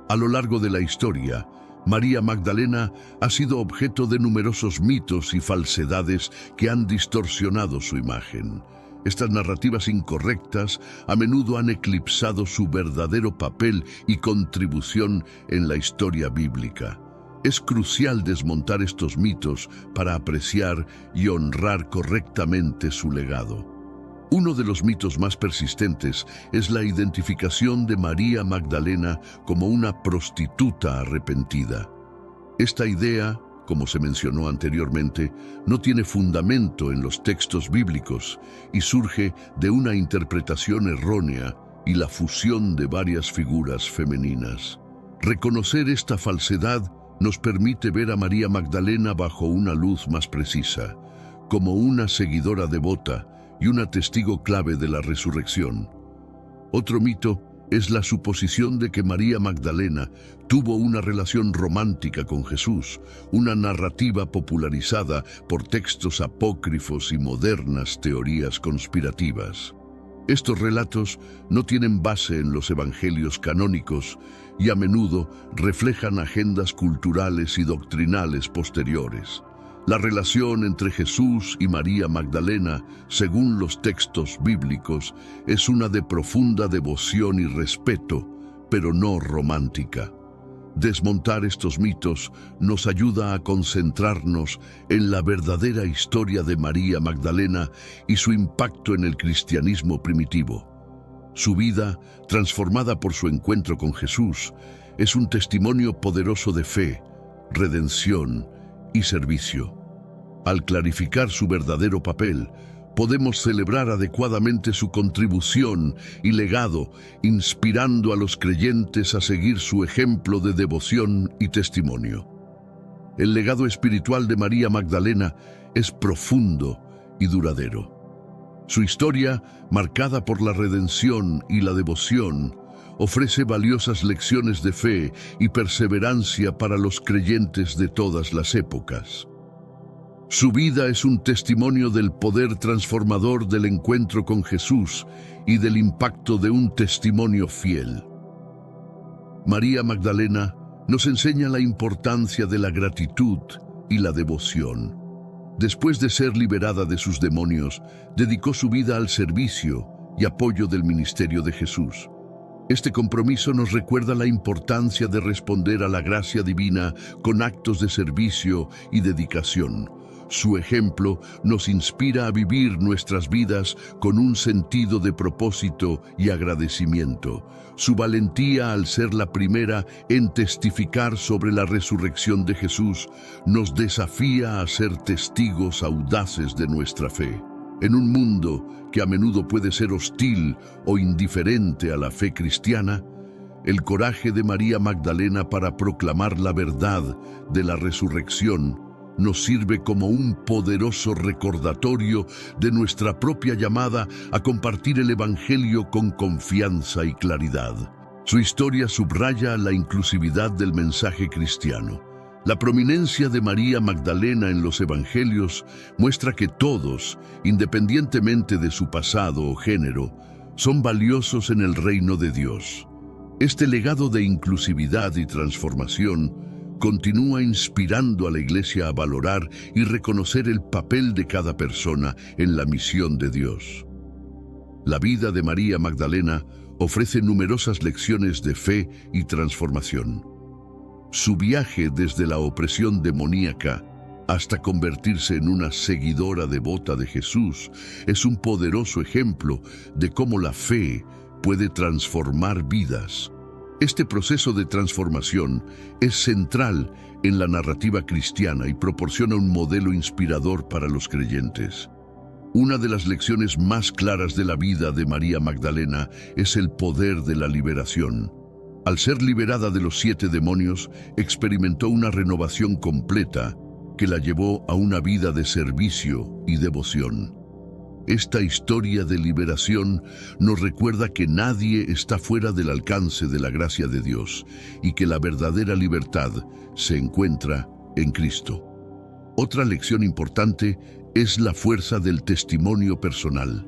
A lo largo de la historia, María Magdalena ha sido objeto de numerosos mitos y falsedades que han distorsionado su imagen. Estas narrativas incorrectas a menudo han eclipsado su verdadero papel y contribución en la historia bíblica. Es crucial desmontar estos mitos para apreciar y honrar correctamente su legado. Uno de los mitos más persistentes es la identificación de María Magdalena como una prostituta arrepentida. Esta idea, como se mencionó anteriormente, no tiene fundamento en los textos bíblicos y surge de una interpretación errónea y la fusión de varias figuras femeninas. Reconocer esta falsedad nos permite ver a María Magdalena bajo una luz más precisa, como una seguidora devota y una testigo clave de la resurrección. Otro mito es la suposición de que María Magdalena tuvo una relación romántica con Jesús, una narrativa popularizada por textos apócrifos y modernas teorías conspirativas. Estos relatos no tienen base en los evangelios canónicos y a menudo reflejan agendas culturales y doctrinales posteriores. La relación entre Jesús y María Magdalena, según los textos bíblicos, es una de profunda devoción y respeto, pero no romántica. Desmontar estos mitos nos ayuda a concentrarnos en la verdadera historia de María Magdalena y su impacto en el cristianismo primitivo. Su vida, transformada por su encuentro con Jesús, es un testimonio poderoso de fe, redención y servicio. Al clarificar su verdadero papel, podemos celebrar adecuadamente su contribución y legado, inspirando a los creyentes a seguir su ejemplo de devoción y testimonio. El legado espiritual de María Magdalena es profundo y duradero. Su historia, marcada por la redención y la devoción, ofrece valiosas lecciones de fe y perseverancia para los creyentes de todas las épocas. Su vida es un testimonio del poder transformador del encuentro con Jesús y del impacto de un testimonio fiel. María Magdalena nos enseña la importancia de la gratitud y la devoción. Después de ser liberada de sus demonios, dedicó su vida al servicio y apoyo del ministerio de Jesús. Este compromiso nos recuerda la importancia de responder a la gracia divina con actos de servicio y dedicación. Su ejemplo nos inspira a vivir nuestras vidas con un sentido de propósito y agradecimiento. Su valentía al ser la primera en testificar sobre la resurrección de Jesús nos desafía a ser testigos audaces de nuestra fe. En un mundo que a menudo puede ser hostil o indiferente a la fe cristiana, el coraje de María Magdalena para proclamar la verdad de la resurrección nos sirve como un poderoso recordatorio de nuestra propia llamada a compartir el Evangelio con confianza y claridad. Su historia subraya la inclusividad del mensaje cristiano. La prominencia de María Magdalena en los Evangelios muestra que todos, independientemente de su pasado o género, son valiosos en el reino de Dios. Este legado de inclusividad y transformación continúa inspirando a la Iglesia a valorar y reconocer el papel de cada persona en la misión de Dios. La vida de María Magdalena ofrece numerosas lecciones de fe y transformación. Su viaje desde la opresión demoníaca hasta convertirse en una seguidora devota de Jesús es un poderoso ejemplo de cómo la fe puede transformar vidas. Este proceso de transformación es central en la narrativa cristiana y proporciona un modelo inspirador para los creyentes. Una de las lecciones más claras de la vida de María Magdalena es el poder de la liberación. Al ser liberada de los 7 demonios, experimentó una renovación completa que la llevó a una vida de servicio y devoción. Esta historia de liberación nos recuerda que nadie está fuera del alcance de la gracia de Dios y que la verdadera libertad se encuentra en Cristo. Otra lección importante es la fuerza del testimonio personal.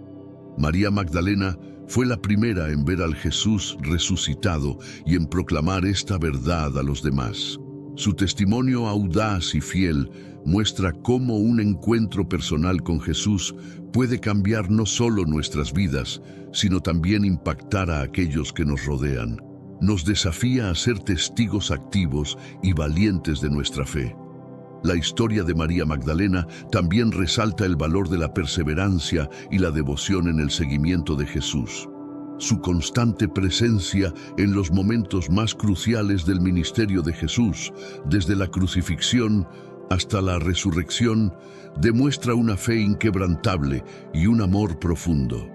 María Magdalena fue la primera en ver al Jesús resucitado y en proclamar esta verdad a los demás. Su testimonio audaz y fiel muestra cómo un encuentro personal con Jesús puede cambiar no solo nuestras vidas, sino también impactar a aquellos que nos rodean. Nos desafía a ser testigos activos y valientes de nuestra fe. La historia de María Magdalena también resalta el valor de la perseverancia y la devoción en el seguimiento de Jesús. Su constante presencia en los momentos más cruciales del ministerio de Jesús, desde la crucifixión hasta la resurrección, demuestra una fe inquebrantable y un amor profundo.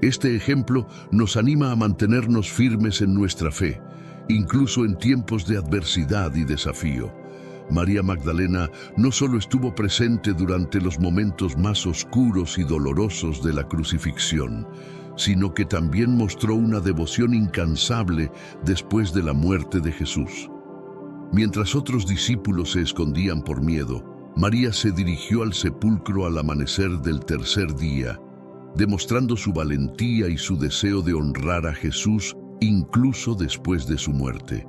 Este ejemplo nos anima a mantenernos firmes en nuestra fe, incluso en tiempos de adversidad y desafío. María Magdalena no solo estuvo presente durante los momentos más oscuros y dolorosos de la crucifixión, sino que también mostró una devoción incansable después de la muerte de Jesús. Mientras otros discípulos se escondían por miedo, María se dirigió al sepulcro al amanecer del tercer día, demostrando su valentía y su deseo de honrar a Jesús incluso después de su muerte.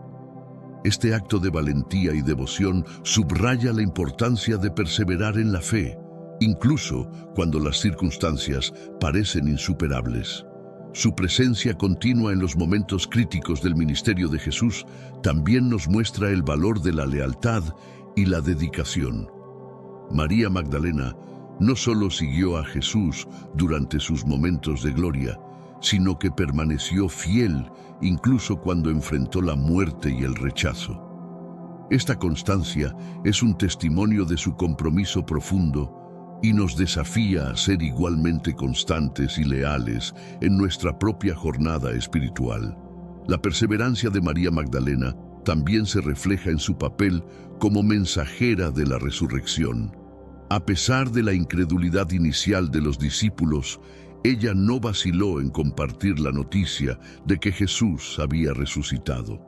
Este acto de valentía y devoción subraya la importancia de perseverar en la fe, incluso cuando las circunstancias parecen insuperables. Su presencia continua en los momentos críticos del ministerio de Jesús también nos muestra el valor de la lealtad y la dedicación. María Magdalena no solo siguió a Jesús durante sus momentos de gloria, sino que permaneció fiel incluso cuando enfrentó la muerte y el rechazo. Esta constancia es un testimonio de su compromiso profundo y nos desafía a ser igualmente constantes y leales en nuestra propia jornada espiritual. La perseverancia de María Magdalena también se refleja en su papel como mensajera de la resurrección. A pesar de la incredulidad inicial de los discípulos, ella no vaciló en compartir la noticia de que Jesús había resucitado.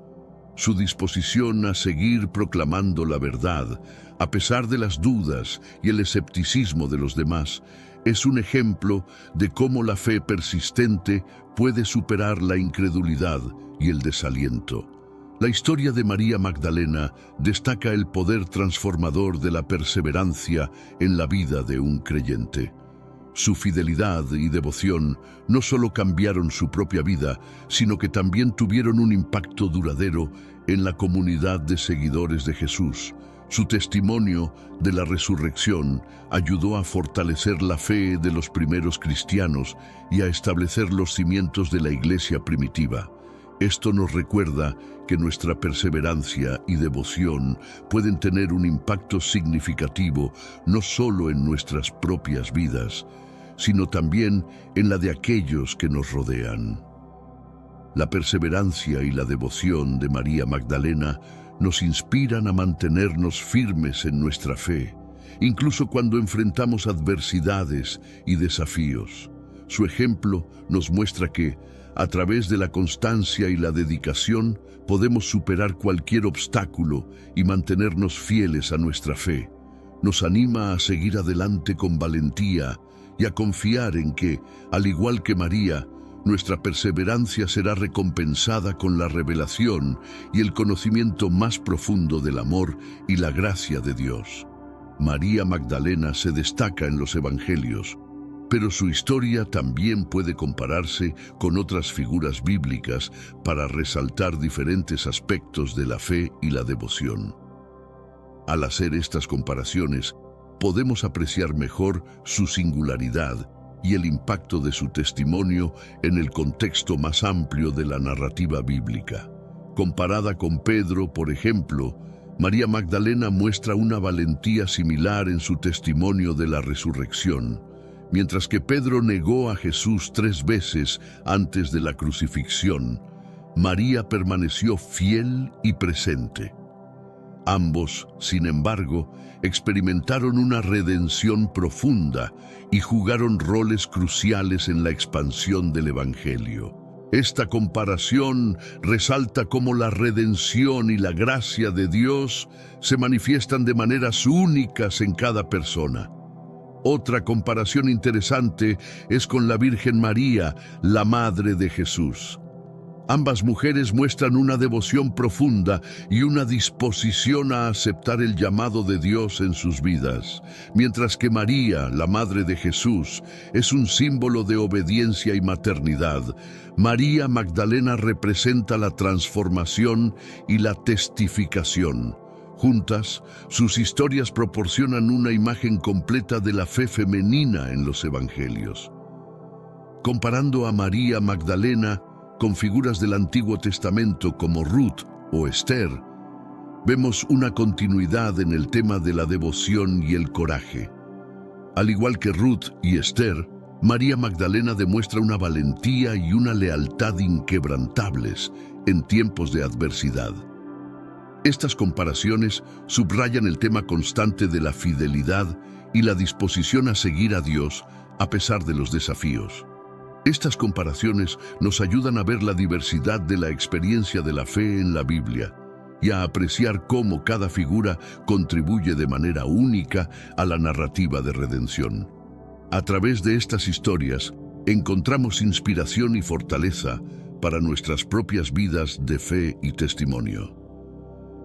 Su disposición a seguir proclamando la verdad, a pesar de las dudas y el escepticismo de los demás, es un ejemplo de cómo la fe persistente puede superar la incredulidad y el desaliento. La historia de María Magdalena destaca el poder transformador de la perseverancia en la vida de un creyente. Su fidelidad y devoción no solo cambiaron su propia vida, sino que también tuvieron un impacto duradero en la comunidad de seguidores de Jesús. Su testimonio de la resurrección ayudó a fortalecer la fe de los primeros cristianos y a establecer los cimientos de la iglesia primitiva. Esto nos recuerda que nuestra perseverancia y devoción pueden tener un impacto significativo no solo en nuestras propias vidas, sino también en la de aquellos que nos rodean. La perseverancia y la devoción de María Magdalena nos inspiran a mantenernos firmes en nuestra fe, incluso cuando enfrentamos adversidades y desafíos. Su ejemplo nos muestra que, a través de la constancia y la dedicación, podemos superar cualquier obstáculo y mantenernos fieles a nuestra fe. Nos anima a seguir adelante con valentía y a confiar en que, al igual que María, nuestra perseverancia será recompensada con la revelación y el conocimiento más profundo del amor y la gracia de Dios. María Magdalena se destaca en los evangelios, pero su historia también puede compararse con otras figuras bíblicas para resaltar diferentes aspectos de la fe y la devoción. Al hacer estas comparaciones, podemos apreciar mejor su singularidad y el impacto de su testimonio en el contexto más amplio de la narrativa bíblica. Comparada con Pedro, por ejemplo, María Magdalena muestra una valentía similar en su testimonio de la resurrección. Mientras que Pedro negó a Jesús 3 veces antes de la crucifixión, María permaneció fiel y presente. Ambos, sin embargo, experimentaron una redención profunda y jugaron roles cruciales en la expansión del Evangelio. Esta comparación resalta cómo la redención y la gracia de Dios se manifiestan de maneras únicas en cada persona. Otra comparación interesante es con la Virgen María, la Madre de Jesús. Ambas mujeres muestran una devoción profunda y una disposición a aceptar el llamado de Dios en sus vidas, mientras que María, la Madre de Jesús, es un símbolo de obediencia y maternidad. María Magdalena representa la transformación y la testificación. Juntas, sus historias proporcionan una imagen completa de la fe femenina en los evangelios. Comparando a María Magdalena con figuras del Antiguo Testamento como Ruth o Esther, vemos una continuidad en el tema de la devoción y el coraje. Al igual que Ruth y Esther, María Magdalena demuestra una valentía y una lealtad inquebrantables en tiempos de adversidad. Estas comparaciones subrayan el tema constante de la fidelidad y la disposición a seguir a Dios a pesar de los desafíos. Estas comparaciones nos ayudan a ver la diversidad de la experiencia de la fe en la Biblia y a apreciar cómo cada figura contribuye de manera única a la narrativa de redención. A través de estas historias, encontramos inspiración y fortaleza para nuestras propias vidas de fe y testimonio.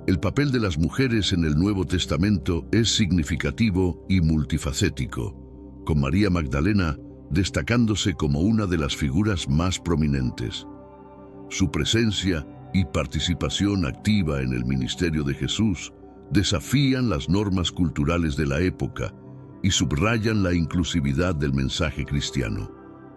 El papel de las mujeres en el Nuevo Testamento es significativo y multifacético, con María Magdalena destacándose como una de las figuras más prominentes. Su presencia y participación activa en el ministerio de Jesús desafían las normas culturales de la época y subrayan la inclusividad del mensaje cristiano.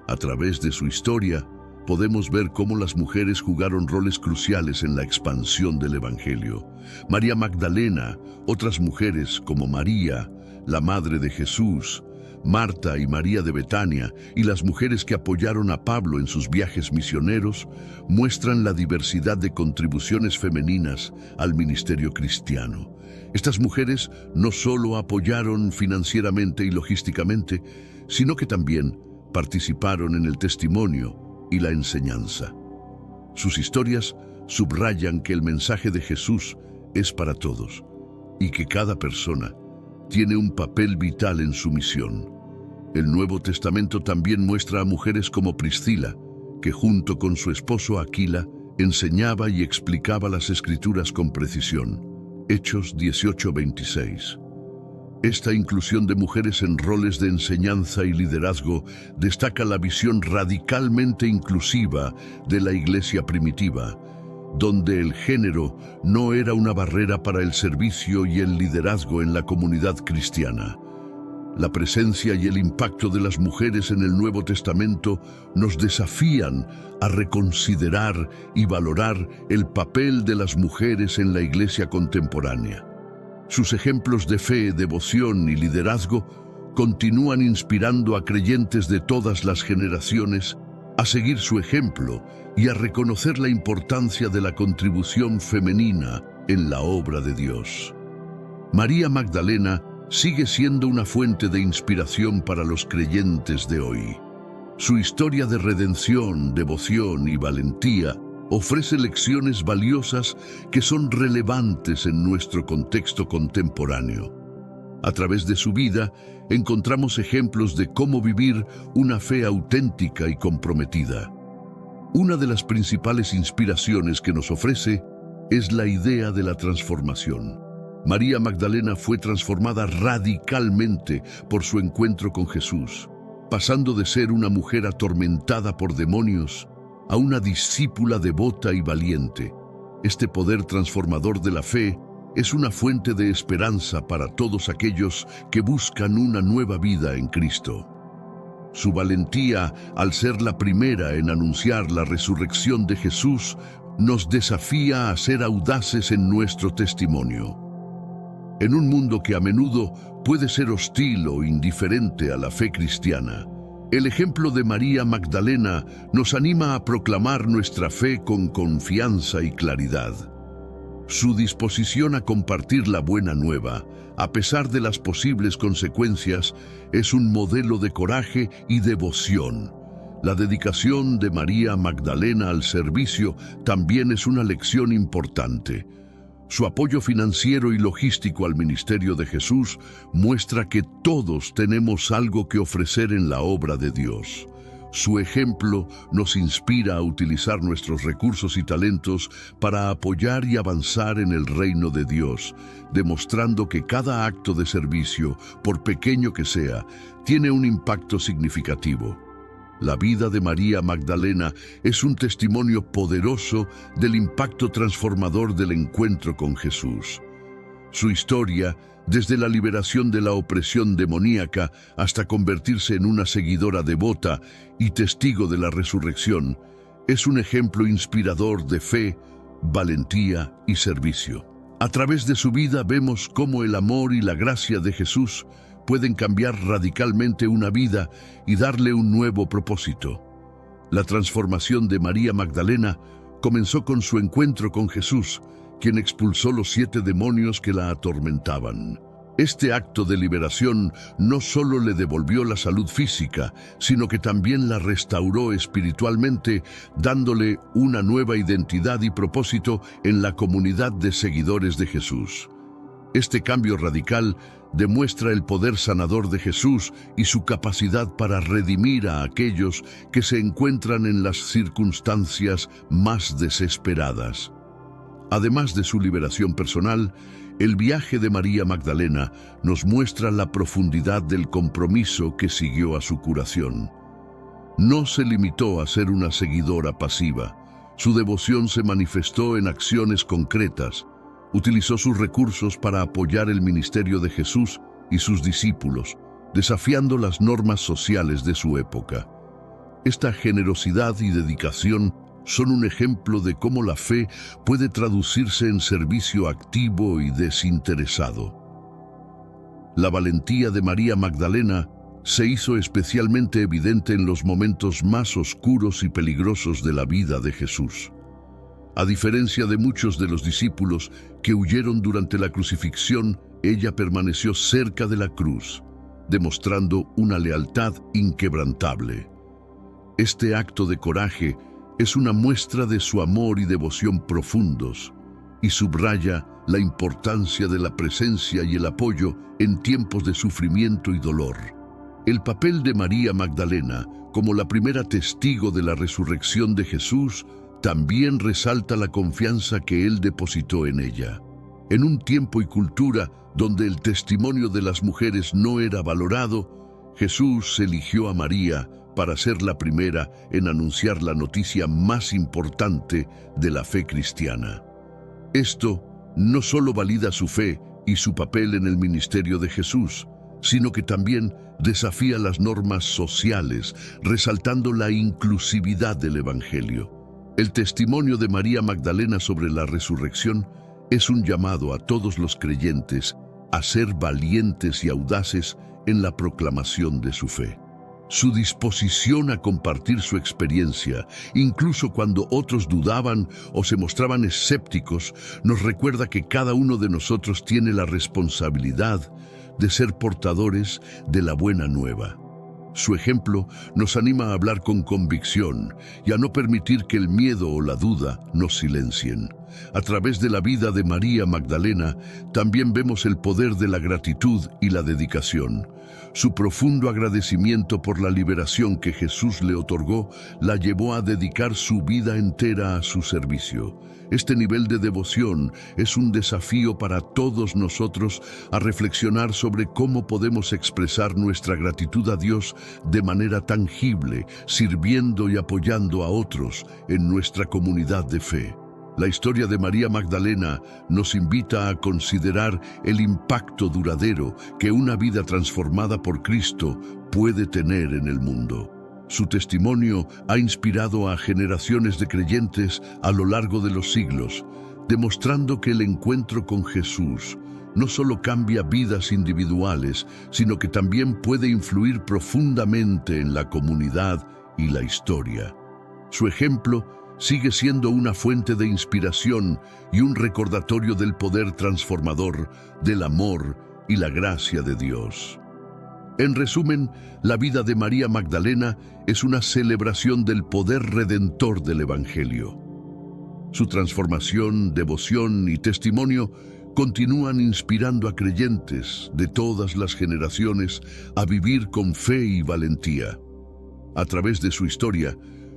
A través de su historia, podemos ver cómo las mujeres jugaron roles cruciales en la expansión del Evangelio. María Magdalena, otras mujeres como María, la Madre de Jesús, Marta y María de Betania, y las mujeres que apoyaron a Pablo en sus viajes misioneros, muestran la diversidad de contribuciones femeninas al ministerio cristiano. Estas mujeres no solo apoyaron financieramente y logísticamente, sino que también participaron en el testimonio y la enseñanza. Sus historias subrayan que el mensaje de Jesús es para todos y que cada persona tiene un papel vital en su misión. El Nuevo Testamento también muestra a mujeres como Priscila, que junto con su esposo Aquila enseñaba y explicaba las Escrituras con precisión. Hechos 18:26. Esta inclusión de mujeres en roles de enseñanza y liderazgo destaca la visión radicalmente inclusiva de la iglesia primitiva, donde el género no era una barrera para el servicio y el liderazgo en la comunidad cristiana. La presencia y el impacto de las mujeres en el Nuevo Testamento nos desafían a reconsiderar y valorar el papel de las mujeres en la iglesia contemporánea. Sus ejemplos de fe, devoción y liderazgo continúan inspirando a creyentes de todas las generaciones a seguir su ejemplo y a reconocer la importancia de la contribución femenina en la obra de Dios. María Magdalena sigue siendo una fuente de inspiración para los creyentes de hoy. Su historia de redención, devoción y valentía ofrece lecciones valiosas que son relevantes en nuestro contexto contemporáneo. A través de su vida, encontramos ejemplos de cómo vivir una fe auténtica y comprometida. Una de las principales inspiraciones que nos ofrece es la idea de la transformación. María Magdalena fue transformada radicalmente por su encuentro con Jesús, pasando de ser una mujer atormentada por demonios a una discípula devota y valiente. Este poder transformador de la fe es una fuente de esperanza para todos aquellos que buscan una nueva vida en Cristo. Su valentía, al ser la primera en anunciar la resurrección de Jesús, nos desafía a ser audaces en nuestro testimonio. En un mundo que a menudo puede ser hostil o indiferente a la fe cristiana, el ejemplo de María Magdalena nos anima a proclamar nuestra fe con confianza y claridad. Su disposición a compartir la buena nueva, a pesar de las posibles consecuencias, es un modelo de coraje y devoción. La dedicación de María Magdalena al servicio también es una lección importante. Su apoyo financiero y logístico al ministerio de Jesús muestra que todos tenemos algo que ofrecer en la obra de Dios. Su ejemplo nos inspira a utilizar nuestros recursos y talentos para apoyar y avanzar en el reino de Dios, demostrando que cada acto de servicio, por pequeño que sea, tiene un impacto significativo. La vida de María Magdalena es un testimonio poderoso del impacto transformador del encuentro con Jesús. Su historia, desde la liberación de la opresión demoníaca hasta convertirse en una seguidora devota y testigo de la resurrección, es un ejemplo inspirador de fe, valentía y servicio. A través de su vida vemos cómo el amor y la gracia de Jesús pueden cambiar radicalmente una vida y darle un nuevo propósito. La transformación de María Magdalena comenzó con su encuentro con Jesús, quien expulsó los 7 demonios que la atormentaban. Este acto de liberación no solo le devolvió la salud física, sino que también la restauró espiritualmente, dándole una nueva identidad y propósito en la comunidad de seguidores de Jesús. Este cambio radical demuestra el poder sanador de Jesús y su capacidad para redimir a aquellos que se encuentran en las circunstancias más desesperadas. Además de su liberación personal, el viaje de María Magdalena nos muestra la profundidad del compromiso que siguió a su curación. No se limitó a ser una seguidora pasiva. Su devoción se manifestó en acciones concretas. Utilizó sus recursos para apoyar el ministerio de Jesús y sus discípulos, desafiando las normas sociales de su época. Esta generosidad y dedicación son un ejemplo de cómo la fe puede traducirse en servicio activo y desinteresado. La valentía de María Magdalena se hizo especialmente evidente en los momentos más oscuros y peligrosos de la vida de Jesús. A diferencia de muchos de los discípulos que huyeron durante la crucifixión, ella permaneció cerca de la cruz, demostrando una lealtad inquebrantable. Este acto de coraje es una muestra de su amor y devoción profundos y subraya la importancia de la presencia y el apoyo en tiempos de sufrimiento y dolor. El papel de María Magdalena como la primera testigo de la resurrección de Jesús también resalta la confianza que Él depositó en ella. En un tiempo y cultura donde el testimonio de las mujeres no era valorado, Jesús eligió a María para ser la primera en anunciar la noticia más importante de la fe cristiana. Esto no solo valida su fe y su papel en el ministerio de Jesús, sino que también desafía las normas sociales, resaltando la inclusividad del Evangelio. El testimonio de María Magdalena sobre la resurrección es un llamado a todos los creyentes a ser valientes y audaces en la proclamación de su fe. Su disposición a compartir su experiencia, incluso cuando otros dudaban o se mostraban escépticos, nos recuerda que cada uno de nosotros tiene la responsabilidad de ser portadores de la buena nueva. Su ejemplo nos anima a hablar con convicción y a no permitir que el miedo o la duda nos silencien. A través de la vida de María Magdalena, también vemos el poder de la gratitud y la dedicación. Su profundo agradecimiento por la liberación que Jesús le otorgó la llevó a dedicar su vida entera a su servicio. Este nivel de devoción es un desafío para todos nosotros a reflexionar sobre cómo podemos expresar nuestra gratitud a Dios de manera tangible, sirviendo y apoyando a otros en nuestra comunidad de fe. La historia de María Magdalena nos invita a considerar el impacto duradero que una vida transformada por Cristo puede tener en el mundo. Su testimonio ha inspirado a generaciones de creyentes a lo largo de los siglos, demostrando que el encuentro con Jesús no solo cambia vidas individuales, sino que también puede influir profundamente en la comunidad y la historia. Su ejemplo sigue siendo una fuente de inspiración y un recordatorio del poder transformador, del amor y la gracia de Dios. En resumen, la vida de María Magdalena es una celebración del poder redentor del Evangelio. Su transformación, devoción y testimonio continúan inspirando a creyentes de todas las generaciones a vivir con fe y valentía. A través de su historia,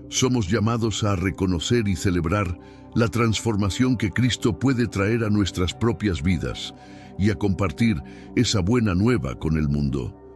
somos llamados a reconocer y celebrar la transformación que Cristo puede traer a nuestras propias vidas y a compartir esa buena nueva con el mundo.